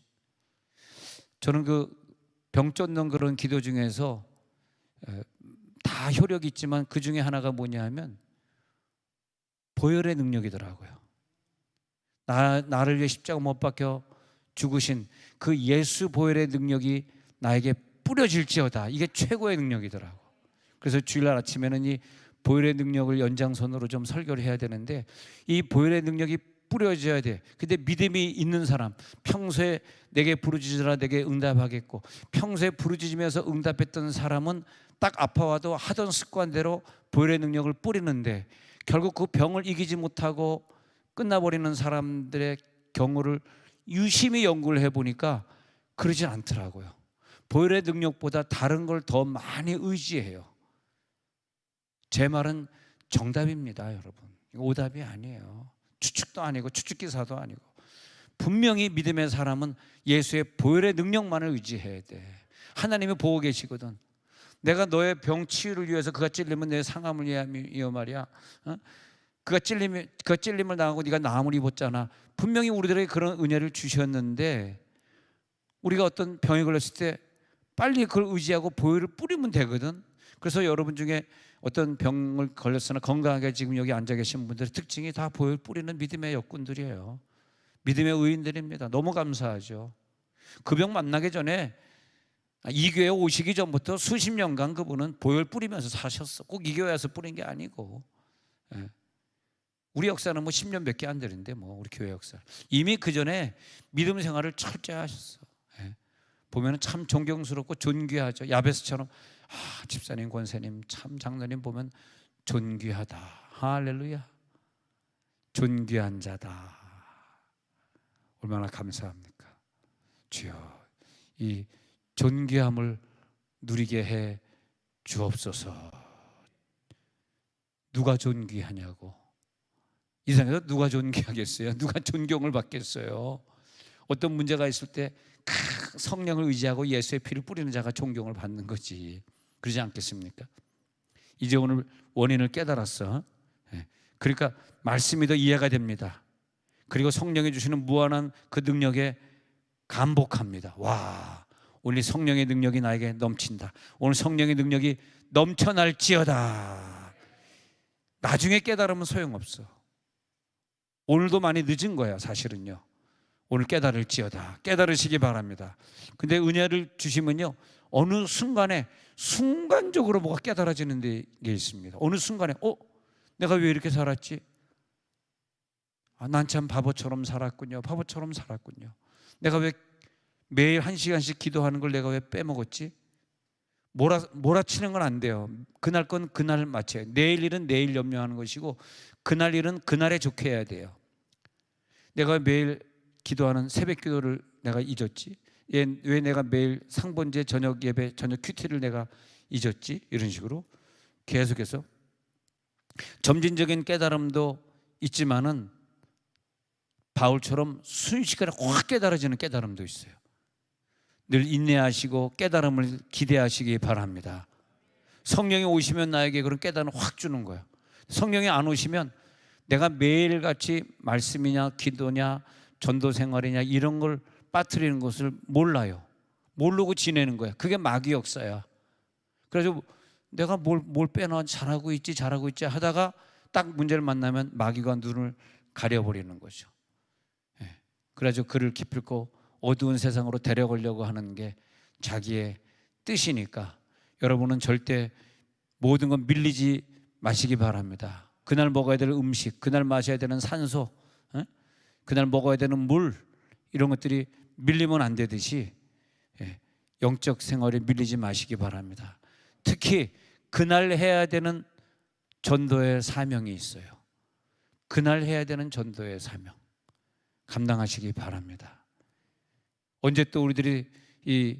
저는 그 병 쫓는 그런 기도 중에서 다 효력이 있지만 그 중에 하나가 뭐냐 하면 보혈의 능력이더라고요. 나를 위해 십자가 못 박혀 죽으신 그 예수 보혈의 능력이 나에게 뿌려질지어다. 이게 최고의 능력이더라고. 그래서 주일날 아침에는 이 보혈의 능력을 연장선으로 좀 설교를 해야 되는데, 이 보혈의 능력이 뿌려져야 돼. 근데 믿음이 있는 사람, 평소에 내게 부르짖으라 내게 응답하겠고, 평소에 부르짖으면서 응답했던 사람은 딱 아파와도 하던 습관대로 보혈의 능력을 뿌리는데, 결국 그 병을 이기지 못하고 끝나버리는 사람들의 경우를 유심히 연구를 해보니까 그러진 않더라고요. 보혈의 능력보다 다른 걸 더 많이 의지해요. 제 말은 정답입니다, 여러분. 이거 오답이 아니에요. 추측도 아니고 추측기사도 아니고. 분명히 믿음의 사람은 예수의 보혈의 능력만을 의지해야 돼. 하나님이 보고 계시거든. 내가 너의 병 치유를 위해서 그가 찔리면 내 상함을 위하여 말이야. 그가 찔림을 당하고 네가 나음을 입었잖아. 분명히 우리들에게 그런 은혜를 주셨는데 우리가 어떤 병에 걸렸을 때 빨리 그걸 의지하고 보혈을 뿌리면 되거든. 그래서 여러분 중에 어떤 병을 걸렸으나 건강하게 지금 여기 앉아 계신 분들의 특징이 다 보혈 뿌리는 믿음의 역군들이에요. 믿음의 의인들입니다. 너무 감사하죠. 그 병 만나기 전에 이 교회 오시기 전부터 수십 년간 그분은 보혈 뿌리면서 사셨어. 꼭 이 교회에서 뿌린 게 아니고. 우리 역사는 뭐 10년 몇 개 안 되는데 뭐 우리 교회 역사 이미 그 전에 믿음 생활을 철저히 하셨어. 보면은 참 존경스럽고 존귀하죠. 야베스처럼 집사님, 권사님, 참 장로님 보면 존귀하다. 할렐루야. 존귀한 자다. 얼마나 감사합니까? 주여, 이 존귀함을 누리게 해 주옵소서. 누가 존귀하냐고. 이 세상에서 누가 존귀하겠어요? 누가 존경을 받겠어요? 어떤 문제가 있을 때 성령을 의지하고 예수의 피를 뿌리는 자가 존경을 받는 거지. 그러지 않겠습니까? 이제 오늘 원인을 깨달았어. 그러니까 말씀이 더 이해가 됩니다. 그리고 성령이 주시는 무한한 그 능력에 감복합니다. 와, 오늘 성령의 능력이 나에게 넘친다. 오늘 성령의 능력이 넘쳐날지어다. 나중에 깨달으면 소용없어. 오늘도 많이 늦은 거야, 사실은요. 오늘 깨달을지어다. 깨달으시기 바랍니다. 근데 은혜를 주시면요, 어느 순간에 순간적으로 뭐가 깨달아지는 게 있습니다. 어느 순간에 내가 왜 이렇게 살았지? 난 참 바보처럼 살았군요. 바보처럼 살았군요. 내가 왜 매일 1시간씩 기도하는 걸 내가 왜 빼먹었지? 몰아치는 건 안 돼요. 그날 건 그날 맞춰요. 내일 일은 내일 염려하는 것이고 그날 일은 그날에 좋게 해야 돼요. 내가 매일 기도하는 새벽 기도를 내가 잊었지? 왜 내가 매일 상번제 저녁 예배 저녁 큐티를 내가 잊었지? 이런 식으로 계속해서 점진적인 깨달음도 있지만은 바울처럼 순식간에 확 깨달아지는 깨달음도 있어요. 늘 인내하시고 깨달음을 기대하시기 바랍니다. 성령이 오시면 나에게 그런 깨달음을 확 주는 거예요. 성령이 안 오시면 내가 매일같이 말씀이냐 기도냐 전도 생활이냐 이런 걸 빠뜨리는 것을 몰라요. 모르고 지내는 거야. 그게 마귀 역사야. 그래서 내가 뭘 빼놔 잘하고 있지 하다가 딱 문제를 만나면 마귀가 눈을 가려버리는 거죠. 그래서 그를 기필코 어두운 세상으로 데려가려고 하는 게 자기의 뜻이니까 여러분은 절대 모든 건 밀리지 마시기 바랍니다. 그날 먹어야 될 음식, 그날 마셔야 되는 산소, 그날 먹어야 되는 물 이런 것들이 밀리면 안 되듯이 영적 생활에 밀리지 마시기 바랍니다. 특히 그날 해야 되는 전도의 사명이 있어요. 그날 해야 되는 전도의 사명 감당하시기 바랍니다. 언제 또 우리들이 이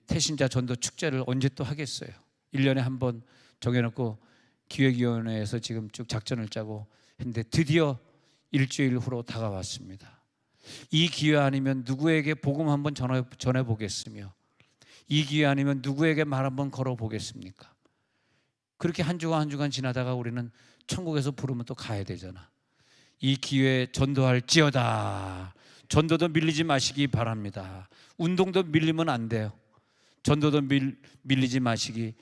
태신자 전도 축제를 언제 또 하겠어요? 1년에 한 번 정해놓고 기획위원회에서 지금 쭉 작전을 짜고 했는데 드디어 일주일 후로 다가왔습니다. 이 기회 아니면 누구에게 복음 한번 전해보겠으며 이 기회 아니면 누구에게 말 한번 걸어보겠습니까? 그렇게 한 주간 한 주간 지나다가 우리는 천국에서 부르면 또 가야 되잖아. 이 기회에 전도할지어다. 전도도 밀리지 마시기 바랍니다. 운동도 밀리면 안 돼요. 전도도 밀리지 마시기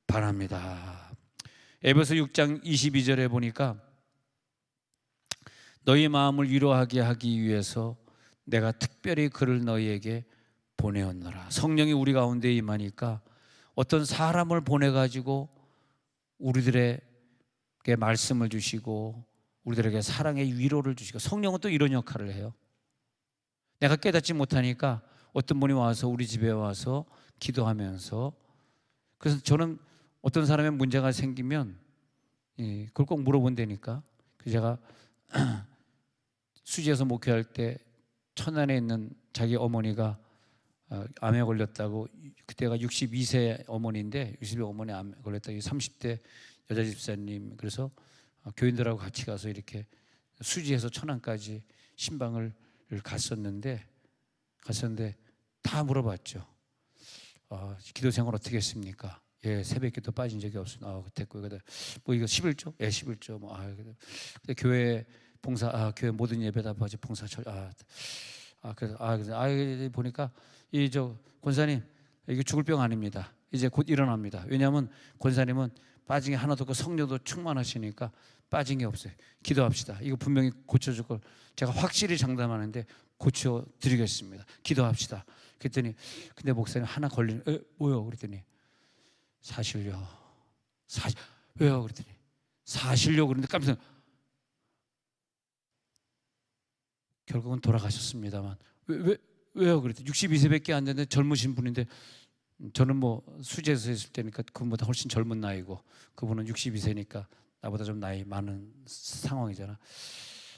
바랍니다. 에베소 6장 22절에 보니까 너희 마음을 위로하게 하기 위해서 내가 특별히 그를 너희에게 보내었노라. 성령이 우리 가운데 임하니까 어떤 사람을 보내가지고 우리들에게 말씀을 주시고 우리들에게 사랑의 위로를 주시고 성령은 또 이런 역할을 해요. 내가 깨닫지 못하니까 어떤 분이 와서 우리 집에 와서 기도하면서 그래서 저는 어떤 사람의 문제가 생기면 그걸 꼭 물어본다니까. 그래서 제가 수지에서 목회할 때 천안에 있는 자기 어머니가 암에 걸렸다고 그때가 62세 어머니인데 60세 어머니 암에 걸렸다고 30대 여자 집사님. 그래서 교인들하고 같이 가서 이렇게 수지에서 천안까지 신방을 갔었는데 다 물어봤죠. 기도 생활 어떻게 했습니까? 예, 새벽기도 빠진 적이 없습니다. 됐고요. 뭐 이거 11조? 예, 11조. 근데 교회 봉사, 교회 모든 예배다 봐지 봉사철. 그래서 보니까 권사님 이게 죽을 병 아닙니다. 이제 곧 일어납니다. 왜냐하면 권사님은 빠진 게 하나도 없고 성령도 충만하시니까 빠진 게 없어요. 기도합시다. 이거 분명히 고쳐줄 걸 제가 확실히 장담하는데 고쳐드리겠습니다. 기도합시다. 그랬더니 근데 목사님 하나 걸리는 뭐요? 그랬더니 사실요. 왜요? 그랬더니 사실요. 그런데 깜짝 결국은 돌아가셨습니다만 왜요? 그랬더니 62세밖에 안 됐는데 젊으신 분인데 저는 뭐 수재에서 있을 때니까 그분보다 훨씬 젊은 나이고 그분은 62세니까 나보다 좀 나이 많은 상황이잖아.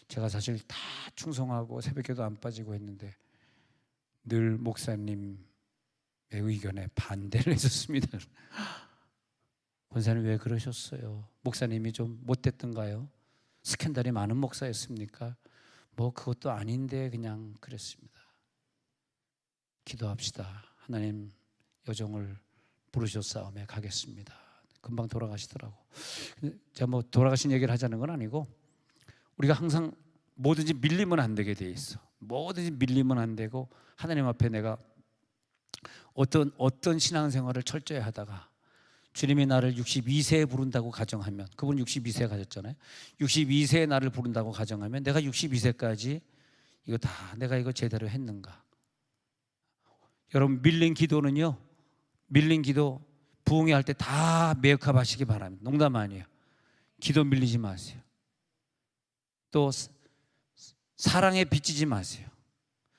제가 사실 다 충성하고 새벽기도 안 빠지고 했는데 늘 목사님의 의견에 반대를 했었습니다. 권사님 왜 그러셨어요? 목사님이 좀 못됐던가요? 스캔들이 많은 목사였습니까? 뭐 그것도 아닌데 그냥 그랬습니다. 기도합시다. 하나님 여정을 부르셨사오며 가겠습니다. 금방 돌아가시더라고. 제가 뭐 돌아가신 얘기를 하자는 건 아니고 우리가 항상 뭐든지 밀리면 안 되게 돼 있어. 뭐든지 밀리면 안 되고 하나님 앞에 내가 어떤 신앙생활을 철저히 하다가 주님이 나를 62세에 부른다고 가정하면, 그분 62세에 가졌잖아요. 62세에 나를 부른다고 가정하면 내가 62세까지 내가 이거 제대로 했는가? 여러분 밀린 기도는요, 밀린 기도 부흥회 할 때 다 메이크업하시기 바랍니다. 농담 아니에요. 기도 밀리지 마세요. 또 사랑에 빚지지 마세요.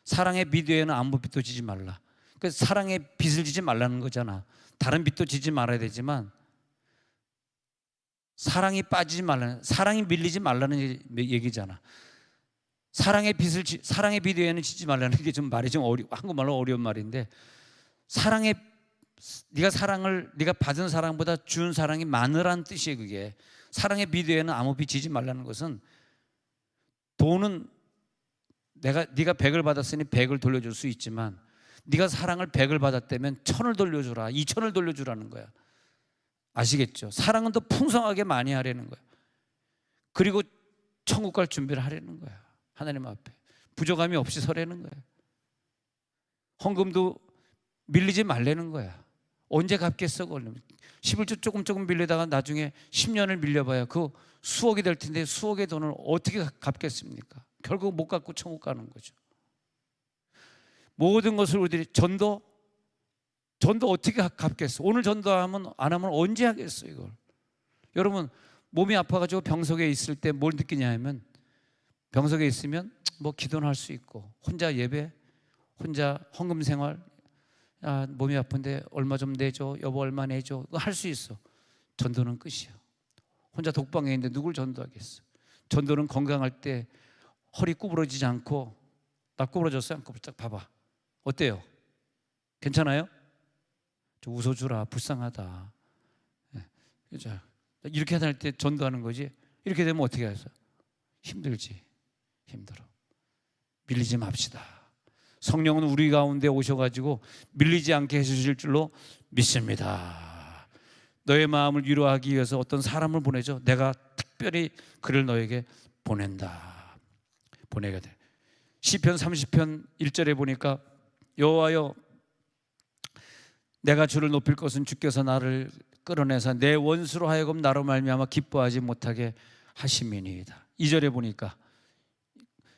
사랑의 빚에는 아무 빚도 지지 말라. 그러니까 사랑의 빚을 지지 말라는 거잖아. 다른 빚도 지지 말아야 되지만 사랑이 빠지지 말라는, 사랑이 밀리지 말라는 얘기잖아. 사랑의 빚 외에는 지지 말라는 게 좀 말이 좀 한국말로 어려운 말인데, 네가 받은 사랑보다 준 사랑이 많으라는 뜻이에요. 그게 사랑의 빚 외에는 아무 빚 지지 말라는 것은, 돈은 네가 100을 받았으니 100을 돌려줄 수 있지만 네가 사랑을 100을 받았다면 1000을 돌려주라, 2000을 돌려주라는 거야. 아시겠죠? 사랑은 더 풍성하게 많이 하려는 거야. 그리고 천국 갈 준비를 하려는 거야. 하나님 앞에 부족함이 없이 서려는 거야. 헌금도 밀리지 말라는 거야. 언제 갚겠어? 11조 조금 밀려다가 나중에 10년을 밀려봐야 그 수억이 될 텐데 수억의 돈을 어떻게 갚겠습니까? 결국 못 갚고 천국 가는 거죠. 모든 것을 우리들이 전도 어떻게 갚겠어? 오늘 전도하면 안 하면 언제 하겠어 이걸? 여러분 몸이 아파가지고 병석에 있을 때 뭘 느끼냐 하면, 병석에 있으면 뭐 기도는 할 수 있고 혼자 예배, 혼자 헌금 생활, 몸이 아픈데 얼마 좀 내줘, 여보 얼마 내줘, 그거 할 수 있어. 전도는 끝이야. 혼자 독방에 있는데 누굴 전도하겠어? 전도는 건강할 때 허리 구부러지지 않고, 나 구부러졌어요? 안 구부러져? 봐봐. 어때요? 괜찮아요? 좀 웃어주라, 불쌍하다. 이렇게 할 때 전도하는 거지. 이렇게 되면 어떻게 해서? 힘들지. 힘들어. 밀리지 맙시다. 성령은 우리 가운데 오셔가지고 밀리지 않게 해주실 줄로 믿습니다. 너의 마음을 위로하기 위해서 어떤 사람을 보내죠. 내가 특별히 그를 너에게 보내게 돼. 시편 30편 1절에 보니까 여호와여 내가 주를 높일 것은 주께서 나를 끌어내서 내 원수로 하여금 나로 말미암아 기뻐하지 못하게 하심이니이다. 2절에 보니까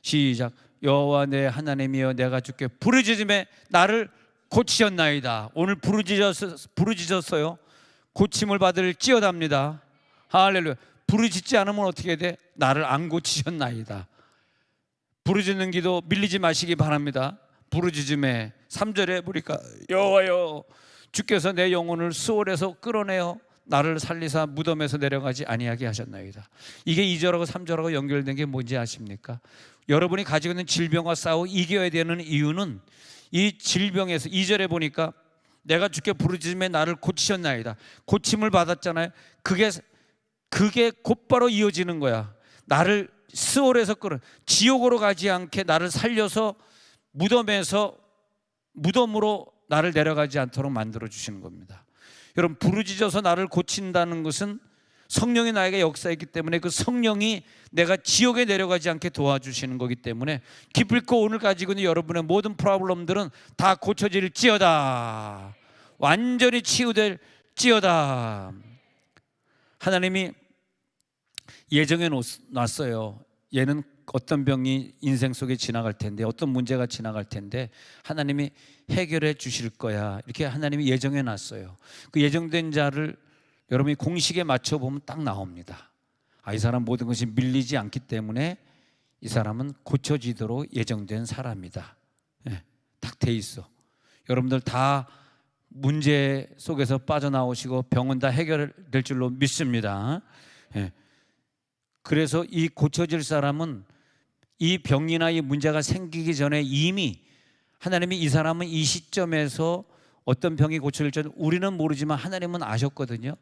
시작, 여호와 내 하나님이여 내가 주께 부르짖음에 나를 고치셨나이다. 오늘 부르짖었어요. 고침을 받을지어답니다. 할렐루야. 부르짖지 않으면 어떻게 돼? 나를 안 고치셨나이다. 부르짖는 기도 밀리지 마시기 바랍니다. 부르짖음에 3절에 보니까 여호와여 주께서 내 영혼을 수월에서 끌어내어 나를 살리사 무덤에서 내려가지 아니하게 하셨나이다. 이게 2절하고 3절하고 연결된 게 뭔지 아십니까? 여러분이 가지고 있는 질병과 싸워 이겨야 되는 이유는 이 질병에서, 2절에 보니까 내가 주께 부르짖음에 나를 고치셨나이다. 고침을 받았잖아요. 그게 그게 곧바로 이어지는 거야. 나를 스올에서 끌어 지옥으로 가지 않게 나를 살려서 무덤으로 나를 내려가지 않도록 만들어 주시는 겁니다. 여러분, 부르짖어서 나를 고친다는 것은 성령이 나에게 역사했기 때문에 그 성령이 내가 지옥에 내려가지 않게 도와주시는 거기 때문에 기필코 오늘 가지고 있는 여러분의 모든 프로블럼들은 다 고쳐질지어다. 완전히 치유될지어다. 하나님이 예정해 놨어요. 얘는 어떤 병이 인생 속에 지나갈 텐데, 어떤 문제가 지나갈 텐데 하나님이 해결해 주실 거야. 이렇게 하나님이 예정해 놨어요. 그 예정된 자를 여러분이 공식에 맞춰보면 딱 나옵니다. 이 사람 모든 것이 밀리지 않기 때문에 이 사람은 고쳐지도록 예정된 사람이다. 딱 돼 있어. 여러분들 다 문제 속에서 빠져나오시고 병은 다 해결될 줄로 믿습니다. 그래서 이 고쳐질 사람은 이 병이나 이 문제가 생기기 전에 이미 하나님이 이 사람은 이 시점에서 어떤 병이 고쳐질지 우리는 모르지만 하나님은 아셨거든요.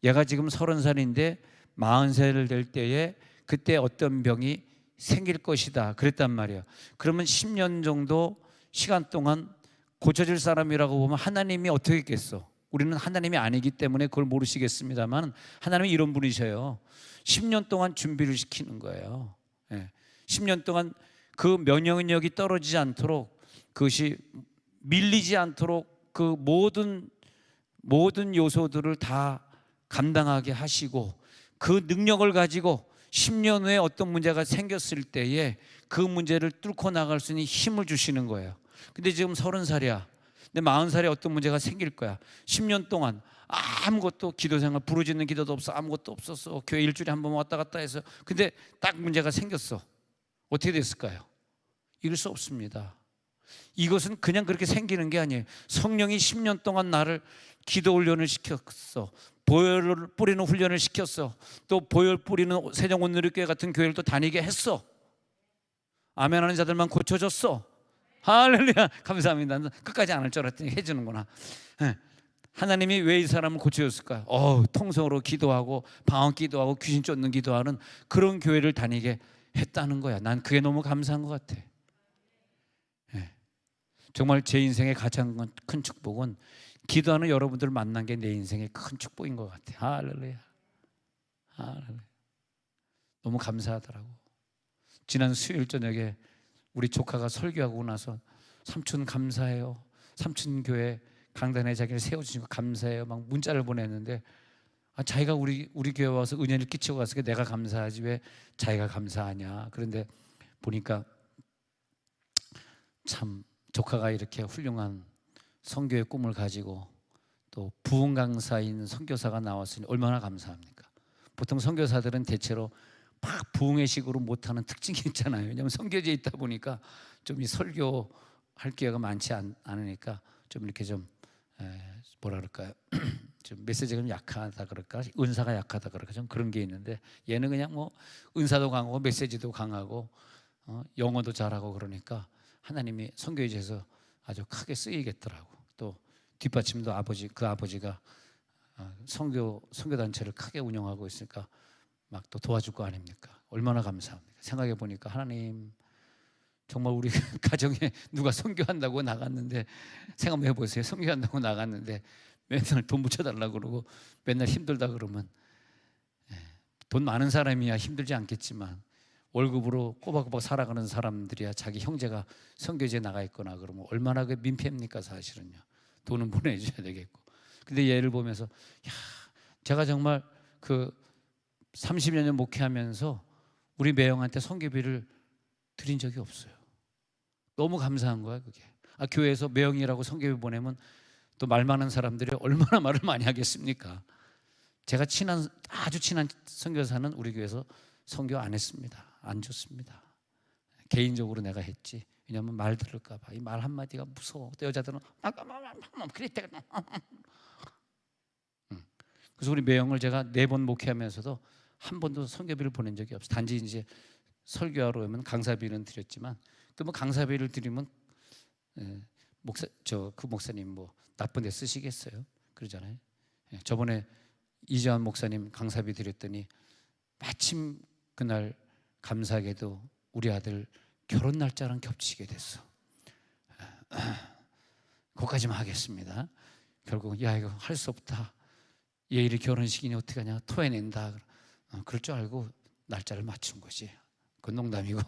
얘가 지금 30살인데 40살 될 때에 그때 어떤 병이 생길 것이다 그랬단 말이에요. 그러면 10년 정도 시간 동안 고쳐질 사람이라고 보면 하나님이 어떻게 했겠어? 우리는 하나님이 아니기 때문에 그걸 모르시겠습니다만 하나님이 이런 분이셔요. 10년 동안 준비를 시키는 거예요. 10년 동안 그 면역력이 떨어지지 않도록, 그것이 밀리지 않도록 그 모든 요소들을 다 감당하게 하시고, 그 능력을 가지고 10년 후에 어떤 문제가 생겼을 때에 그 문제를 뚫고 나갈 수 있는 힘을 주시는 거예요. 근데 지금 30살이야. 근데 40살에 어떤 문제가 생길 거야. 10년 동안 아무것도 기도 생활, 부르짖는 기도도 없어. 아무것도 없었어. 교회 일주일에 한 번 왔다 갔다 해서. 근데 딱 문제가 생겼어. 어떻게 됐을까요? 이럴 수 없습니다. 이것은 그냥 그렇게 생기는 게 아니에요. 성령이 10년 동안 나를 기도 훈련을 시켰어. 보혈을 뿌리는 훈련을 시켰어. 또 보혈 뿌리는 세종온누리교회 같은 교회를 또 다니게 했어. 아멘하는 자들만 고쳐줬어. 할렐루야, 감사합니다. 끝까지 안 할 줄 알았더니 해주는구나. 하나님이 왜 이 사람을 고쳐줬을까요? 통성으로 기도하고 방언 기도하고 귀신 쫓는 기도하는 그런 교회를 다니게 했다는 거야. 난 그게 너무 감사한 것 같아. 정말 제 인생의 가장 큰 축복은 기도하는 여러분들을 만난 게 내 인생의 큰 축복인 것 같아. 할렐루야. 너무 감사하더라고. 지난 수요일 저녁에 우리 조카가 설교하고 나서 삼촌 감사해요. 삼촌 교회 강단에 자기를 세워주신 거 감사해요. 막 문자를 보냈는데 자기가 우리 교회 와서 은혜를 끼치고 갔으니까 내가 감사하지 왜 자기가 감사하냐. 그런데 보니까 참 조카가 이렇게 훌륭한 선교의 꿈을 가지고 또 부흥 강사인 선교사가 나왔으니 얼마나 감사합니까? 보통 선교사들은 대체로 막 부흥의 식으로 못하는 특징이 있잖아요. 왜냐하면 선교지에 있다 보니까 좀 이 설교할 기회가 많지 않으니까 좀 이렇게 좀 뭐라 그럴까요? 좀 메시지가 좀 약하다 그럴까? 은사가 약하다 그럴까? 좀 그런 게 있는데 얘는 그냥 뭐 은사도 강하고 메시지도 강하고 영어도 잘하고 그러니까 하나님이 선교지에서 아주 크게 쓰이겠더라고. 또 뒷받침도 그 아버지가 선교단체를 크게 운영하고 있으니까 막 또 도와줄 거 아닙니까? 얼마나 감사합니까? 생각해 보니까 하나님 정말 우리 가정에 누가 선교한다고 나갔는데 생각 한번 해보세요. 선교한다고 나갔는데 맨날 돈 묻혀달라고 그러고 맨날 힘들다 그러면 돈 많은 사람이야 힘들지 않겠지만 월급으로 꼬박꼬박 살아가는 사람들이야 자기 형제가 선교지에 나가 있거나 그러면 얼마나 그 민폐입니까 사실은요. 돈은 보내줘야 되겠고. 근데 얘를 보면서 야, 제가 정말 그 30여 년 목회하면서 우리 매형한테 선교비를 드린 적이 없어요. 너무 감사한 거야 그게. 교회에서 매형이라고 선교비 보내면 또 말 많은 사람들이 얼마나 말을 많이 하겠습니까? 제가 아주 친한 선교사는 우리 교회에서 선교 안 했습니다. 안 줬습니다. 개인적으로 내가 했지. 왜냐하면 말 들을까 봐. 이 말 한마디가 무서워. 또 여자들은 그랬대. 그래서 우리 매형을 제가 4번 목회하면서도 한 번도 선교비를 보낸 적이 없어요. 단지 이제 설교하러 오면 강사비는 드렸지만 또 뭐 강사비를 드리면 그 목사님 뭐 나쁜 데 쓰시겠어요? 그러잖아요. 저번에 이재환 목사님 강사비 드렸더니 마침 그날 감사하게도 우리 아들 결혼 날짜랑 겹치게 됐어. 그것까지만 하겠습니다. 결국 야 이거 할 수 없다. 얘 이리 결혼식이니 어떻게 하냐, 토해낸다. 그럴 줄 알고 날짜를 맞춘 거지. 그건 농담이고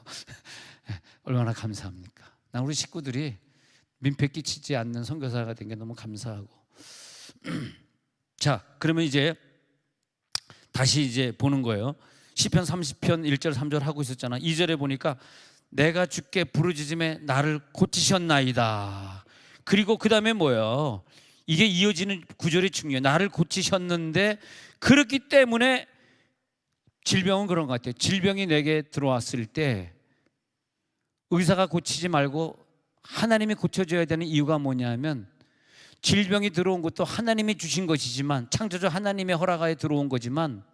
얼마나 감사합니까? 난 우리 식구들이 민폐 끼치지 않는 선교사가 된 게 너무 감사하고. 자, 그러면 이제 다시 이제 보는 거예요. 시편 30편 1절 3절 하고 있었잖아. 2절에 보니까 내가 주께 부르짖음에 나를 고치셨나이다. 그리고 그 다음에 뭐예요? 이게 이어지는 구절이 중요해요. 나를 고치셨는데, 그렇기 때문에 질병은 그런 것 같아요. 질병이 내게 들어왔을 때 의사가 고치지 말고 하나님이 고쳐줘야 되는 이유가 뭐냐면, 질병이 들어온 것도 하나님이 주신 것이지만, 창조주 하나님의 허락하에 들어온 거지만,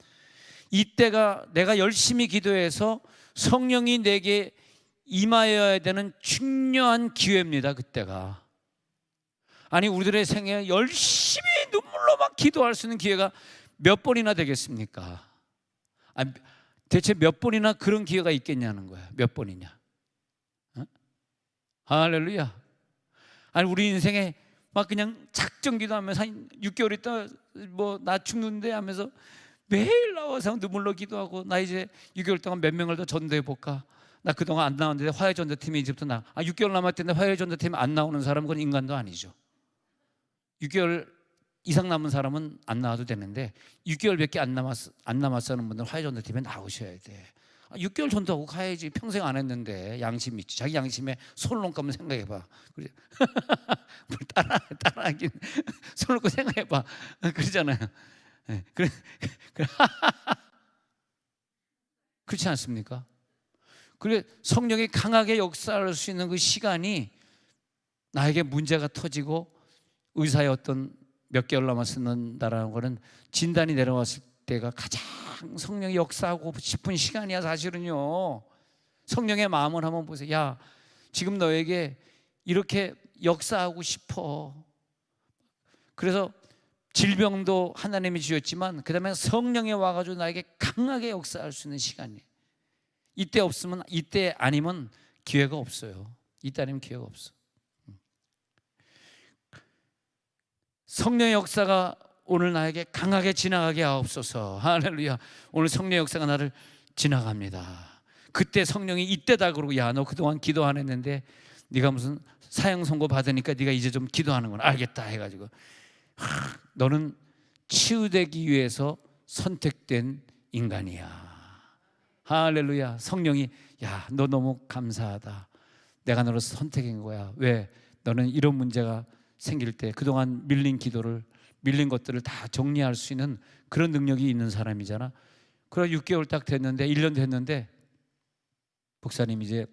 이때가 내가 열심히 기도해서 성령이 내게 임하여야 되는 중요한 기회입니다. 그때가. 아니, 우리들의 생애에 열심히 눈물로 막 기도할 수 있는 기회가 몇 번이나 되겠습니까? 아니, 대체 몇 번이나 그런 기회가 있겠냐는 거야. 몇 번이냐? 어? 할렐루야. 아니, 우리 인생에 막 그냥 작정 기도하면서 한 6개월 있다 뭐 나 죽는데 하면서 매일 나와서 눈물로 기도하고, 나 이제 6개월 동안 몇 명을 더 전도해 볼까? 나 그동안 안 나왔는데 화해 전도팀이 이제부터 6개월 남았는데 화해 전도팀 안 나오는 사람은 그건 인간도 아니죠. 6개월 이상 남은 사람은 안 나와도 되는데 6개월밖에 안 남았어 하는 분들은 화해 전도팀에 나오셔야 돼. 6개월 전도하고 가야지. 평생 안 했는데. 양심 있지. 자기 양심에 손을 놓고 한번 생각해봐. 그래. 뭘 따라하긴 손을 놓고 생각해봐. 그러잖아요. 네. 그렇지 않습니까? 그래, 성령이 강하게 역사할 수 있는 그 시간이, 나에게 문제가 터지고 의사의 어떤 몇 개월 남았는다라는 거는 진단이 내려왔을 때가 가장 성령이 역사하고 싶은 시간이야. 사실은요. 성령의 마음을 한번 보세요. 야, 지금 너에게 이렇게 역사하고 싶어. 그래서 질병도 하나님이 주셨지만 그 다음에 성령이 와가지고 나에게 강하게 역사할 수 있는 시간이에요. 이때 없으면, 이때 아니면 기회가 없어요. 이때 아니면 기회가 없어. 성령의 역사가 오늘 나에게 강하게 지나가게 하옵소서. 할렐루야. 오늘 성령의 역사가 나를 지나갑니다. 그때 성령이 이때다 그러고, 야, 너 그동안 기도 안 했는데 네가 무슨 사형 선고 받으니까 네가 이제 좀 기도하는구나. 알겠다 해가지고, 너는 치유되기 위해서 선택된 인간이야. 할렐루야. 성령이, 야, 너 너무 감사하다. 내가 너를 선택한 거야. 왜? 너는 이런 문제가 생길 때 그동안 밀린 것들을 다 정리할 수 있는 그런 능력이 있는 사람이잖아. 그래 6개월 딱 됐는데, 1년 됐는데, 목사님 이제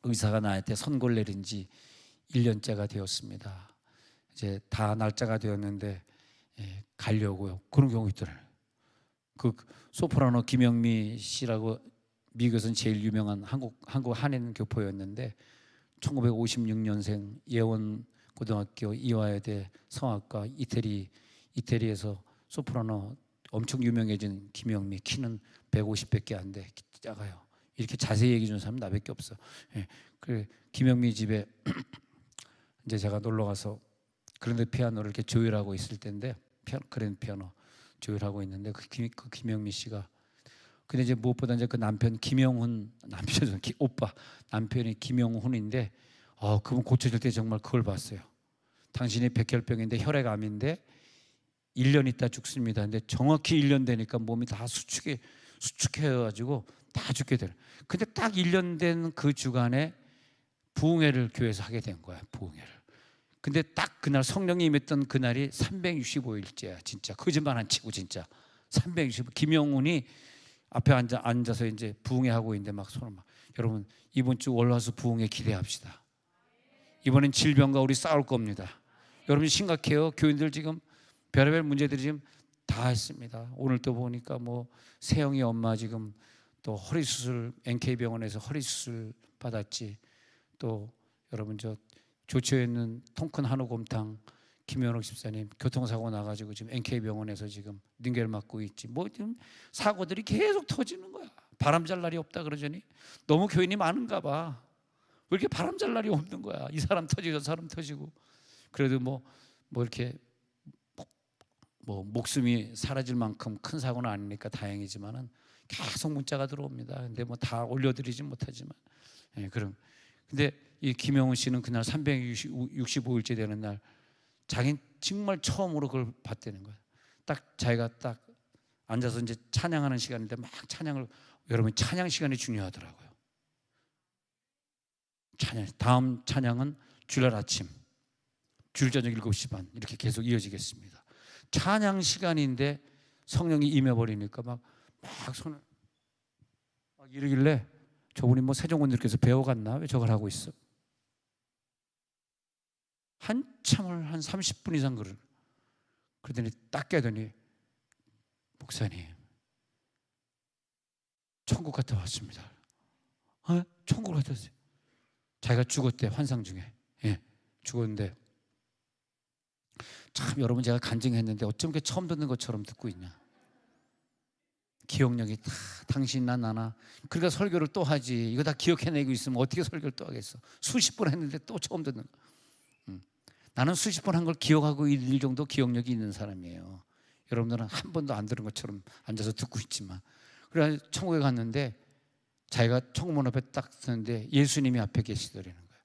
의사가 나한테 선고를 내린 지 1년째가 되었습니다. 이제 다 날짜가 되었는데 가려고요. 그런 경우 있더라고요. 그 소프라노 김영미 씨라고 미국에서는 제일 유명한 한국 한인 교포였는데 1956년생 예원 고등학교 이화여대 성악과 이태리에서 소프라노 엄청 유명해진 김영미, 키는 150밖에 안 돼. 작아요. 이렇게 자세히 얘기해 주는 사람은 나밖에 없어. 그 김영미 집에 이제 제가 놀러 가서 그랜드 피아노를 이렇게 조율하고 있을 때인데, 그랜드 피아노 조율하고 있는데 그 김영미 씨가, 근데 이제 무엇보다 이제 그 남편 김영훈, 오빠 남편이 김영훈인데, 그분 고쳐질 때 정말 그걸 봤어요. 당신이 백혈병인데 혈액암인데 1년 있다 죽습니다. 근데 정확히 1년 되니까 몸이 다 수축해가지고 다 죽게 돼요. 근데 딱 1년 된 그 주간에 부흥회를 교회에서 하게 된 거야. 부흥회를. 근데 딱 그날 성령이 임했던 그날이 365일째야. 진짜 거짓말 안 치고 진짜 365. 김영훈이 앞에 앉아서 이제 부흥회 하고 있는데 막 손을 막, 여러분 이번 주 월화수 부흥회 기대합시다. 이번엔 질병과 우리 싸울 겁니다. 여러분 심각해요. 교인들 지금 별의별 문제들이 지금 다 했습니다. 오늘 또 보니까 뭐 세영이 엄마 지금 또 허리 수술, NK병원에서 허리 수술 받았지. 또 여러분 저 조치에 있는 통큰 한우곰탕 김현옥 집사님 교통사고 나가지고 지금 NK병원에서 지금 링겔 맞고 있지. 뭐 지금 사고들이 계속 터지는 거야. 바람 잘 날이 없다 그러더니 너무 교인이 많은가 봐. 왜 이렇게 바람 잘 날이 없는 거야. 이 사람 터지고 저 사람 터지고. 그래도 뭐 이렇게 뭐 목숨이 사라질 만큼 큰 사고는 아니니까 다행이지만은 계속 문자가 들어옵니다. 근데 뭐 다 올려드리진 못하지만, 예, 그럼. 근데 이 김영훈 씨는 그날 365일째 되는 날, 자기는 정말 처음으로 그걸 봤다는 거예요. 딱 자기가 딱 앉아서 이제 찬양하는 시간인데 막 찬양을, 여러분 찬양 시간이 중요하더라고요. 찬양, 다음 찬양은 주일 아침, 주일 저녁 7시 반 이렇게 계속 이어지겠습니다. 찬양 시간인데 성령이 임해버리니까 막 손을 막 이러길래 저분이 뭐 세종원님께서 배워갔나? 왜 저걸 하고 있어? 한참을 한 30분 이상 그러더니 딱 깨더니 목사님 천국 갔다 왔습니다. 천국 갔다 왔어요. 자기가 죽었대, 환상 중에. 예, 죽었는데 참 여러분 제가 간증했는데 어쩜 이렇게 처음 듣는 것처럼 듣고 있냐. 기억력이 다 당신이나 나나. 그러니까 설교를 또 하지. 이거 다 기억해내고 있으면 어떻게 설교를 또 하겠어. 수십 번 했는데 또 처음 듣는 거. 나는 수십 번 한 걸 기억하고 있을 정도 기억력이 있는 사람이에요. 여러분들은 한 번도 안 들은 것처럼 앉아서 듣고 있지만. 그래서 천국에 갔는데 자기가 천국문 앞에 딱 서는데 예수님이 앞에 계시더라는 거예요.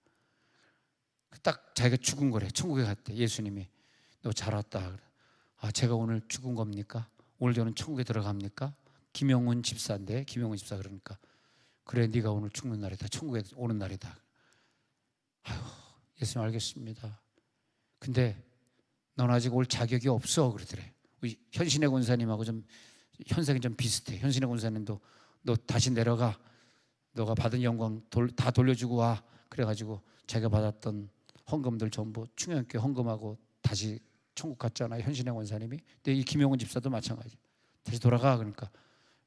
딱 자기가 죽은 거래. 천국에 갔대. 예수님이 너 잘 왔다. 제가 오늘 죽은 겁니까? 오늘 저는 천국에 들어갑니까? 김영훈 집사인데, 김영훈 집사. 그러니까 그래, 네가 오늘 죽는 날이다. 천국에 오는 날이다. 아유, 예수님 알겠습니다. 근데 넌 아직 올 자격이 없어 그러더래. 우리 현신의 권사님하고 좀 현상이 좀 비슷해. 현신의 권사님도 너 다시 내려가. 너가 받은 영광 다 돌려주고 와. 그래가지고 자기가 받았던 헌금들 전부 충영교회 헌금하고 다시 천국 갔잖아요. 현신의 권사님이. 근데 이 김용훈 집사도 마찬가지. 다시 돌아가. 그러니까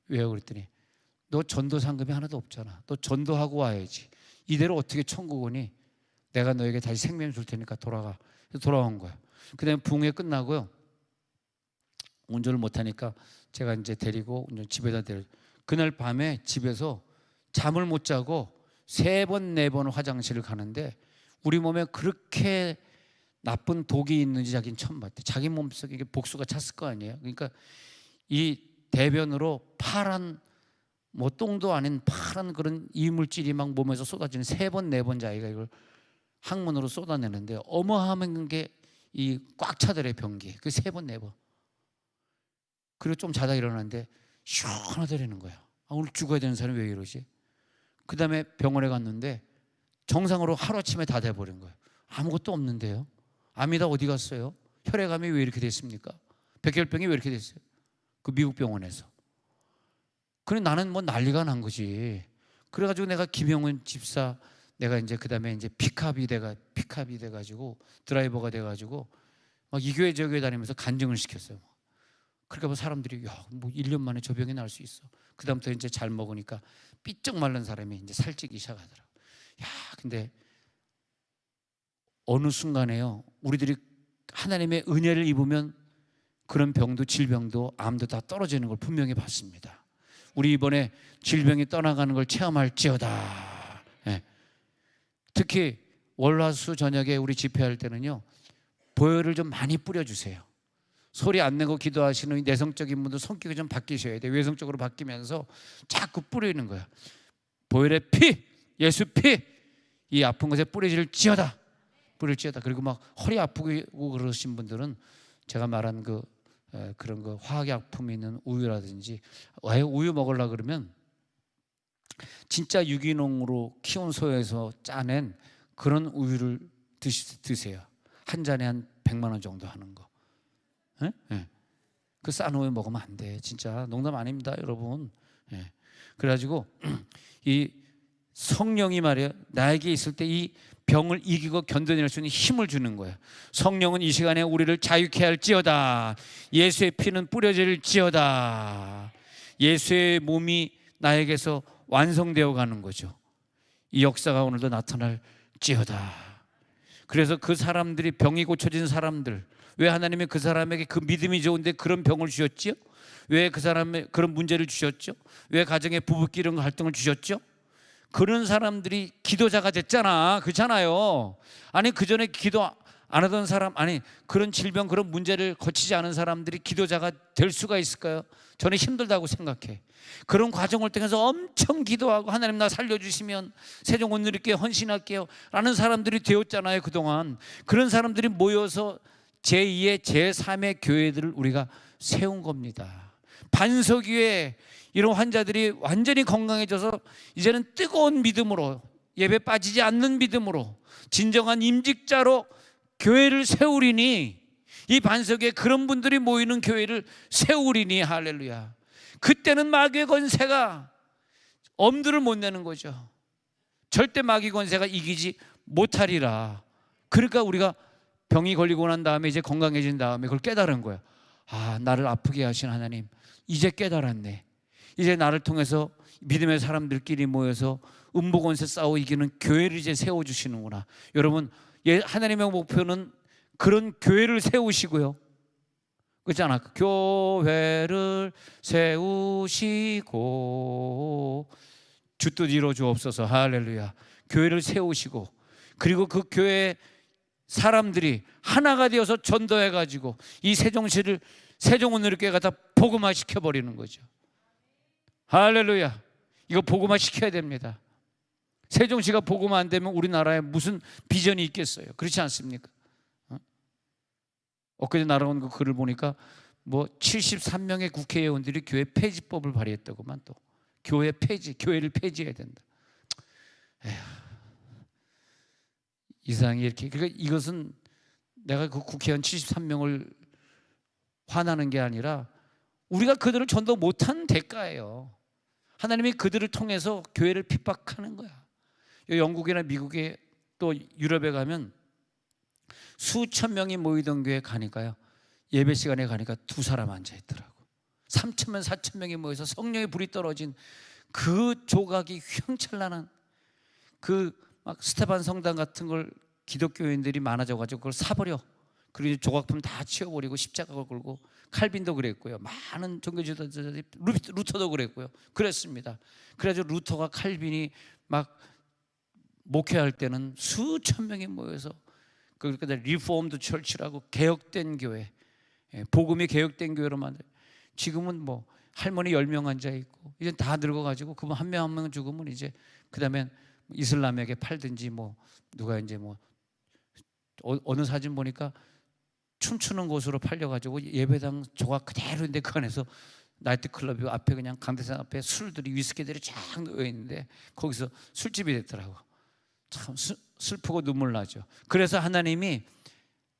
왜요? 그랬더니 너 전도 상금이 하나도 없잖아. 너 전도하고 와야지. 이대로 어떻게 천국 오니? 내가 너에게 다시 생명 줄 테니까 돌아가. 그래서 돌아온 거야. 그 다음에 부흥회 끝나고요, 운전을 못하니까 제가 이제 데리고 집에다 그날 밤에 집에서 잠을 못 자고 3번 4번 화장실을 가는데 우리 몸에 그렇게 나쁜 독이 있는지 자기는 처음 봤대. 자기 몸속에 복수가 찼을 거 아니에요. 그러니까 이 대변으로 파란, 뭐 똥도 아닌 파란 그런 이물질이 막 몸에서 쏟아지는 3번 4번 자기가 이걸 항문으로 쏟아내는데 어마어마한 게 이 꽉 차더래, 변기. 그 3번 4번. 그리고 좀 자다 일어났는데 시원하더라는 거야. 오늘 죽어야 되는 사람이 왜 이러지? 그 다음에 병원에 갔는데 정상으로 하루아침에 다 돼버린 거예요. 아무것도 없는데요. 암이 다 어디 갔어요? 혈액암이 왜 이렇게 됐습니까? 백혈병이 왜 이렇게 됐어요? 그 미국 병원에서. 그래 나는 뭐 난리가 난 거지. 그래가지고 내가 김영훈 집사, 내가 이제 그 다음에 이제 픽업이 돼가지고 드라이버가 돼가지고 막 이 교회 저 교회 다니면서 간증을 시켰어요. 그러니까 뭐 사람들이 뭐 1년 만에 저 병이 날 수 있어. 그 다음부터 이제 잘 먹으니까 삐쩍 마른 사람이 이제 살찌기 시작하더라고. 근데 어느 순간에요, 우리들이 하나님의 은혜를 입으면 그런 병도 질병도 암도 다 떨어지는 걸 분명히 봤습니다. 우리 이번에 질병이 떠나가는 걸 체험할지어다. 예. 특히 월화수 저녁에 우리 집회할 때는요, 보혈을 좀 많이 뿌려주세요. 소리 안 내고 기도하시는 내성적인 분들 성격이 좀 바뀌셔야 돼요. 외성적으로 바뀌면서 자꾸 뿌리는 거야. 보혈의 피, 예수 피, 이 아픈 것에 뿌려질지어다. 그리고 막 허리 아프고 그러신 분들은 제가 말한 그런 거 화학약품이 있는 우유라든지, 우유 먹으려고 그러면 진짜 유기농으로 키운 소에서 짜낸 그런 우유를 드세요. 한 잔에 한 100만 원 정도 하는 거. 네? 그 싼 우유 먹으면 안 돼. 진짜 농담 아닙니다, 여러분. 네. 그래가지고 이 성령이 말이에요, 나에게 있을 때 이 병을 이기고 견뎌낼 수 있는 힘을 주는 거예요. 성령은 이 시간에 우리를 자유케 할지어다. 예수의 피는 뿌려질지어다. 예수의 몸이 나에게서 완성되어 가는 거죠. 이 역사가 오늘도 나타날지어다. 그래서 그 사람들이 병이 고쳐진 사람들, 왜 하나님이 그 사람에게 그 믿음이 좋은데 그런 병을 주셨지요? 왜 그 사람의 그런 문제를 주셨죠? 왜 가정에 부부끼리 갈등을 주셨죠? 그런 사람들이 기도자가 됐잖아. 그렇잖아요. 아니 그전에 기도 안 하던 사람, 아니 그런 질병 그런 문제를 거치지 않은 사람들이 기도자가 될 수가 있을까요? 저는 힘들다고 생각해. 그런 과정을 통해서 엄청 기도하고 하나님 나 살려주시면 세종 온누리교회 헌신할게요 라는 사람들이 되었잖아요. 그동안 그런 사람들이 모여서 제2의 제3의 교회들을 우리가 세운 겁니다. 반석위에 이런 환자들이 완전히 건강해져서 이제는 뜨거운 믿음으로, 예배 빠지지 않는 믿음으로, 진정한 임직자로 교회를 세우리니, 이 반석에 그런 분들이 모이는 교회를 세우리니, 할렐루야. 그때는 마귀의 권세가 엄두를 못 내는 거죠. 절대 마귀 권세가 이기지 못하리라. 그러니까 우리가 병이 걸리고 난 다음에 이제 건강해진 다음에 그걸 깨달은 거야. 아, 나를 아프게 하신 하나님, 이제 깨달았네. 이제 나를 통해서 믿음의 사람들끼리 모여서 음부 권세 싸워 이기는 교회를 이제 세워주시는구나. 여러분, 하나님의 목표는 그런 교회를 세우시고요, 그렇잖아. 교회를 세우시고 주 뜻 이루어 주옵소서. 할렐루야. 교회를 세우시고, 그리고 그 교회 사람들이 하나가 되어서 전도해가지고 이 세종시를 세종온누리교회 갖다 복음화 시켜버리는 거죠. 할렐루야. 이거 복음화 시켜야 됩니다. 세종시가 복음화 안 되면 우리나라에 무슨 비전이 있겠어요? 그렇지 않습니까? 엊그제 날아온 그 글을 보니까 뭐 73명의 국회의원들이 교회 폐지법을 발의했다고만. 또 교회 폐지, 교회를 폐지해야 된다. 에휴, 이상이 이렇게. 그러니까 이것은 내가 그 국회의원 73명을 화나는 게 아니라 우리가 그들을 전도 못한 대가예요. 하나님이 그들을 통해서 교회를 핍박하는 거야. 영국이나 미국에 또 유럽에 가면 수천 명이 모이던 교회 가니까요, 예배 시간에 가니까 두 사람 앉아 있더라고. 3,000명, 4,000명이 모여서 성령의 불이 떨어진 그 조각이 휘황찬란한 그 막 스테반 성당 같은 걸 기독교인들이 많아져가지고 그걸 사버려. 그리고 조각품 다 치워버리고 십자가를 걸고, 칼빈도 그랬고요, 많은 종교 지도자들이, 루터도 그랬고요, 그랬습니다. 그래가지고 루터가 칼빈이 막 목회할 때는 수천 명이 모여서 그러니까 리포엄드 철치라고 개혁된 교회, 복음이 개혁된 교회로 만들. 지금은 뭐 할머니 10명 앉아 있고 이제 다 늙어가지고 그분 한 명 한 명 죽으면 이제 그다음엔 이슬람에게 팔든지, 뭐 누가 이제 뭐 어느 사진 보니까 춤추는 곳으로 팔려가지고 예배당 조각 그대로인데 그 안에서 나이트클럽이 앞에 그냥 강대상 앞에 술들이, 위스키들이 쫙 놓여 있는데 거기서 술집이 됐더라고. 참 슬프고 눈물 나죠. 그래서 하나님이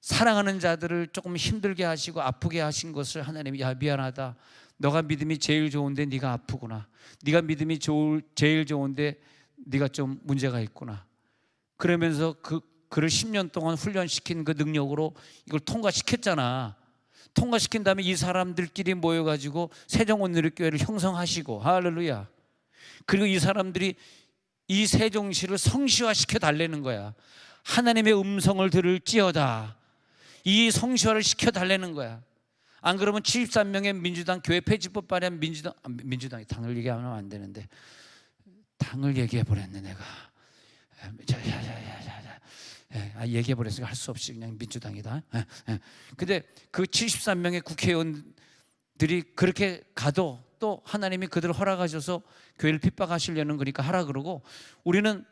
사랑하는 자들을 조금 힘들게 하시고 아프게 하신 것을 하나님이, 야 미안하다, 너가 믿음이 제일 좋은데 네가 아프구나, 네가 믿음이 제일 좋은데 네가 좀 문제가 있구나. 그러면서 그를 10년 동안 훈련시킨 그 능력으로 이걸 통과시켰잖아. 통과시킨 다음에 이 사람들끼리 모여가지고 세종온누리교회를 형성하시고, 할렐루야. 그리고 이 사람들이 이 세종시를 성시화시켜 달라는 거야. 하나님의 음성을 들을지어다, 이 성시화를 시켜 달라는 거야. 안 그러면 73명의 민주당 교회 폐지법 발의한 민주당이, 당을 얘기하면 안 되는데 당을 얘기해 버렸네 내가. 얘기해 버렸으니까 할 수 없이 그냥 민주당이다. 근데 그 73명의 국회의원들이 그렇게 가도 또 하나님이 그들을 허락하셔서 교회를 핍박하시려는 거니까 하라 그러고, 우리는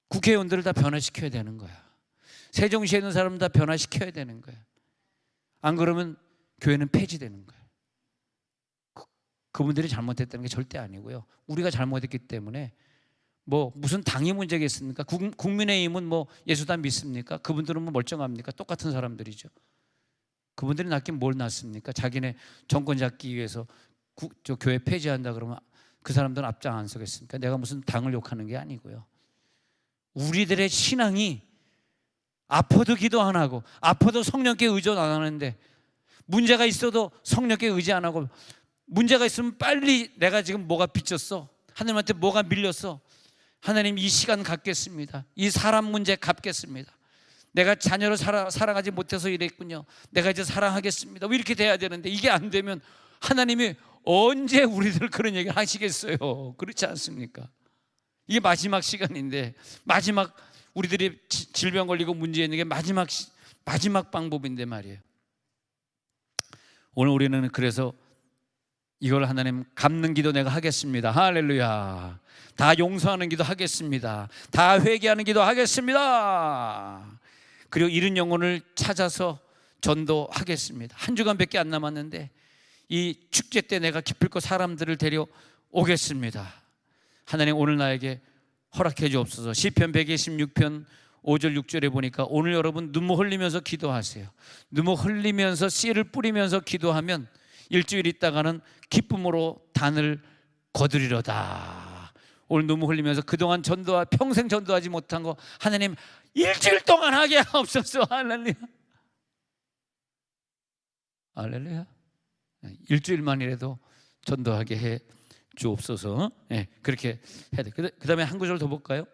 국회의원들을 다 변화시켜야 되는 거야. 세종시에 있는 사람 다 변화시켜야 되는 거야. 안 그러면 교회는 폐지되는 거야. 그분들이 잘못했다는 게 절대 아니고요, 우리가 잘못했기 때문에. 뭐 무슨 당이 문제겠습니까? 국민의힘은 뭐 예수 다 믿습니까? 그분들은 뭐 멀쩡합니까? 똑같은 사람들이죠. 그분들이 낳긴 뭘 낳습니까? 자기네 정권 잡기 위해서 저 교회 폐지한다 그러면 그 사람들은 앞장 안 서겠습니까? 내가 무슨 당을 욕하는 게 아니고요, 우리들의 신앙이 아파도 기도 안 하고 아파도 성령께 의존 안 하는데, 문제가 있어도 성령께 의지 안 하고, 문제가 있으면 빨리 내가 지금 뭐가 빚졌어, 하나님한테 뭐가 밀렸어, 하나님 이 시간 갚겠습니다, 이 사람 문제 갚겠습니다, 내가 자녀를 사랑하지 못해서 이랬군요. 내가 이제 사랑하겠습니다. 왜 이렇게 돼야 되는데 이게 안 되면 하나님이 언제 우리들 그런 얘기를 하시겠어요? 그렇지 않습니까? 이게 마지막 시간인데, 마지막 우리들이 질병 걸리고 문제 있는 게 마지막 방법인데 말이에요. 오늘 우리는 그래서 이걸 하나님 갚는 기도 내가 하겠습니다. 할렐루야. 다 용서하는 기도 하겠습니다. 다 회개하는 기도 하겠습니다. 그리고 잃은 영혼을 찾아서 전도하겠습니다. 한 주간밖에 안 남았는데 이 축제 때 내가 기필코 사람들을 데려오겠습니다. 하나님 오늘 나에게 허락해 주옵소서. 시편 126편 5절 6절에 보니까 오늘 여러분 눈물 흘리면서 기도하세요. 눈물 흘리면서 씨를 뿌리면서 기도하면 일주일 있다가는 기쁨으로 단을 거두리로다. 오늘 눈물 흘리면서 그동안 평생 전도하지 못한 거 하나님 일주일 동안 하게 하옵소서. 할렐루야. 할렐루야. 일주일만이라도 전도하게 해 주옵소서. 네, 그렇게 해야 돼. 그 다음에 한 구절 더 볼까요?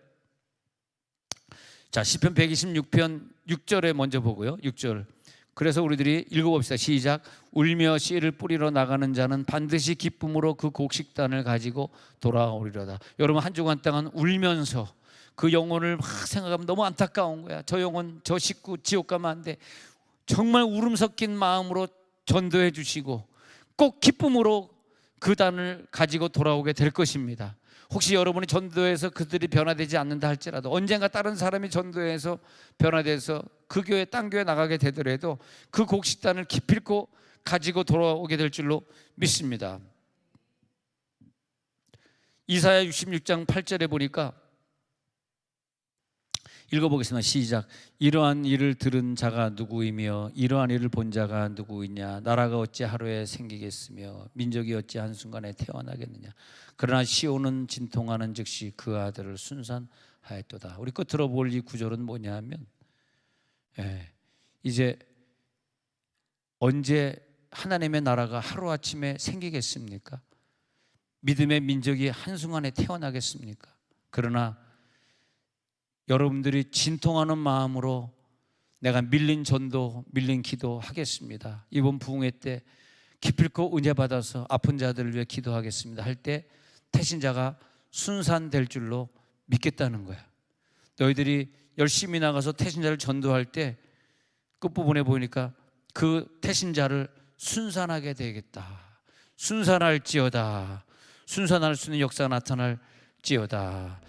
자, 시편 126편 6절에 먼저 보고요. 6절. 그래서 우리들이 읽어봅시다. 시작. 울며 씨를 뿌리러 나가는 자는 반드시 기쁨으로 그 곡식단을 가지고 돌아오리로다. 여러분 한 주간 동안 울면서 그 영혼을 막 생각하면 너무 안타까운 거야. 저 영혼, 저 식구 지옥 가면 안 돼. 정말 울음 섞인 마음으로 전도해 주시고 꼭 기쁨으로 그 단을 가지고 돌아오게 될 것입니다. 혹시 여러분이 전도해서 그들이 변화되지 않는다 할지라도 언젠가 다른 사람이 전도해서 변화돼서 그 교회 딴 교회 나가게 되더라도 그 곡식단을 기필코 가지고 돌아오게 될 줄로 믿습니다. 이사야 66장 8절에 보니까 읽어보겠습니다. 시작. 이러한 일을 들은 자가 누구이며 이러한 일을 본 자가 누구이냐. 나라가 어찌 하루에 생기겠으며 민족이 어찌 한순간에 태어나겠느냐. 그러나 시온은 진통하는 즉시 그 아들을 순산하였도다. 우리 거 들어볼 이 구절은 뭐냐 하면 이제 언제 하나님의 나라가 하루아침에 생기겠습니까? 믿음의 민족이 한순간에 태어나겠습니까? 그러나 여러분들이 진통하는 마음으로 내가 밀린 전도, 밀린 기도 하겠습니다. 이번 부흥회 때 기필코 은혜 받아서 아픈 자들을 위해 기도하겠습니다 할 때 태신자가 순산될 줄로 믿겠다는 거야. 너희들이 열심히 나가서 태신자를 전도할 때 끝부분에 보니까 그 태신자를 순산하게 되겠다. 순산할지어다. 순산할 수 있는 역사가 나타날지어다.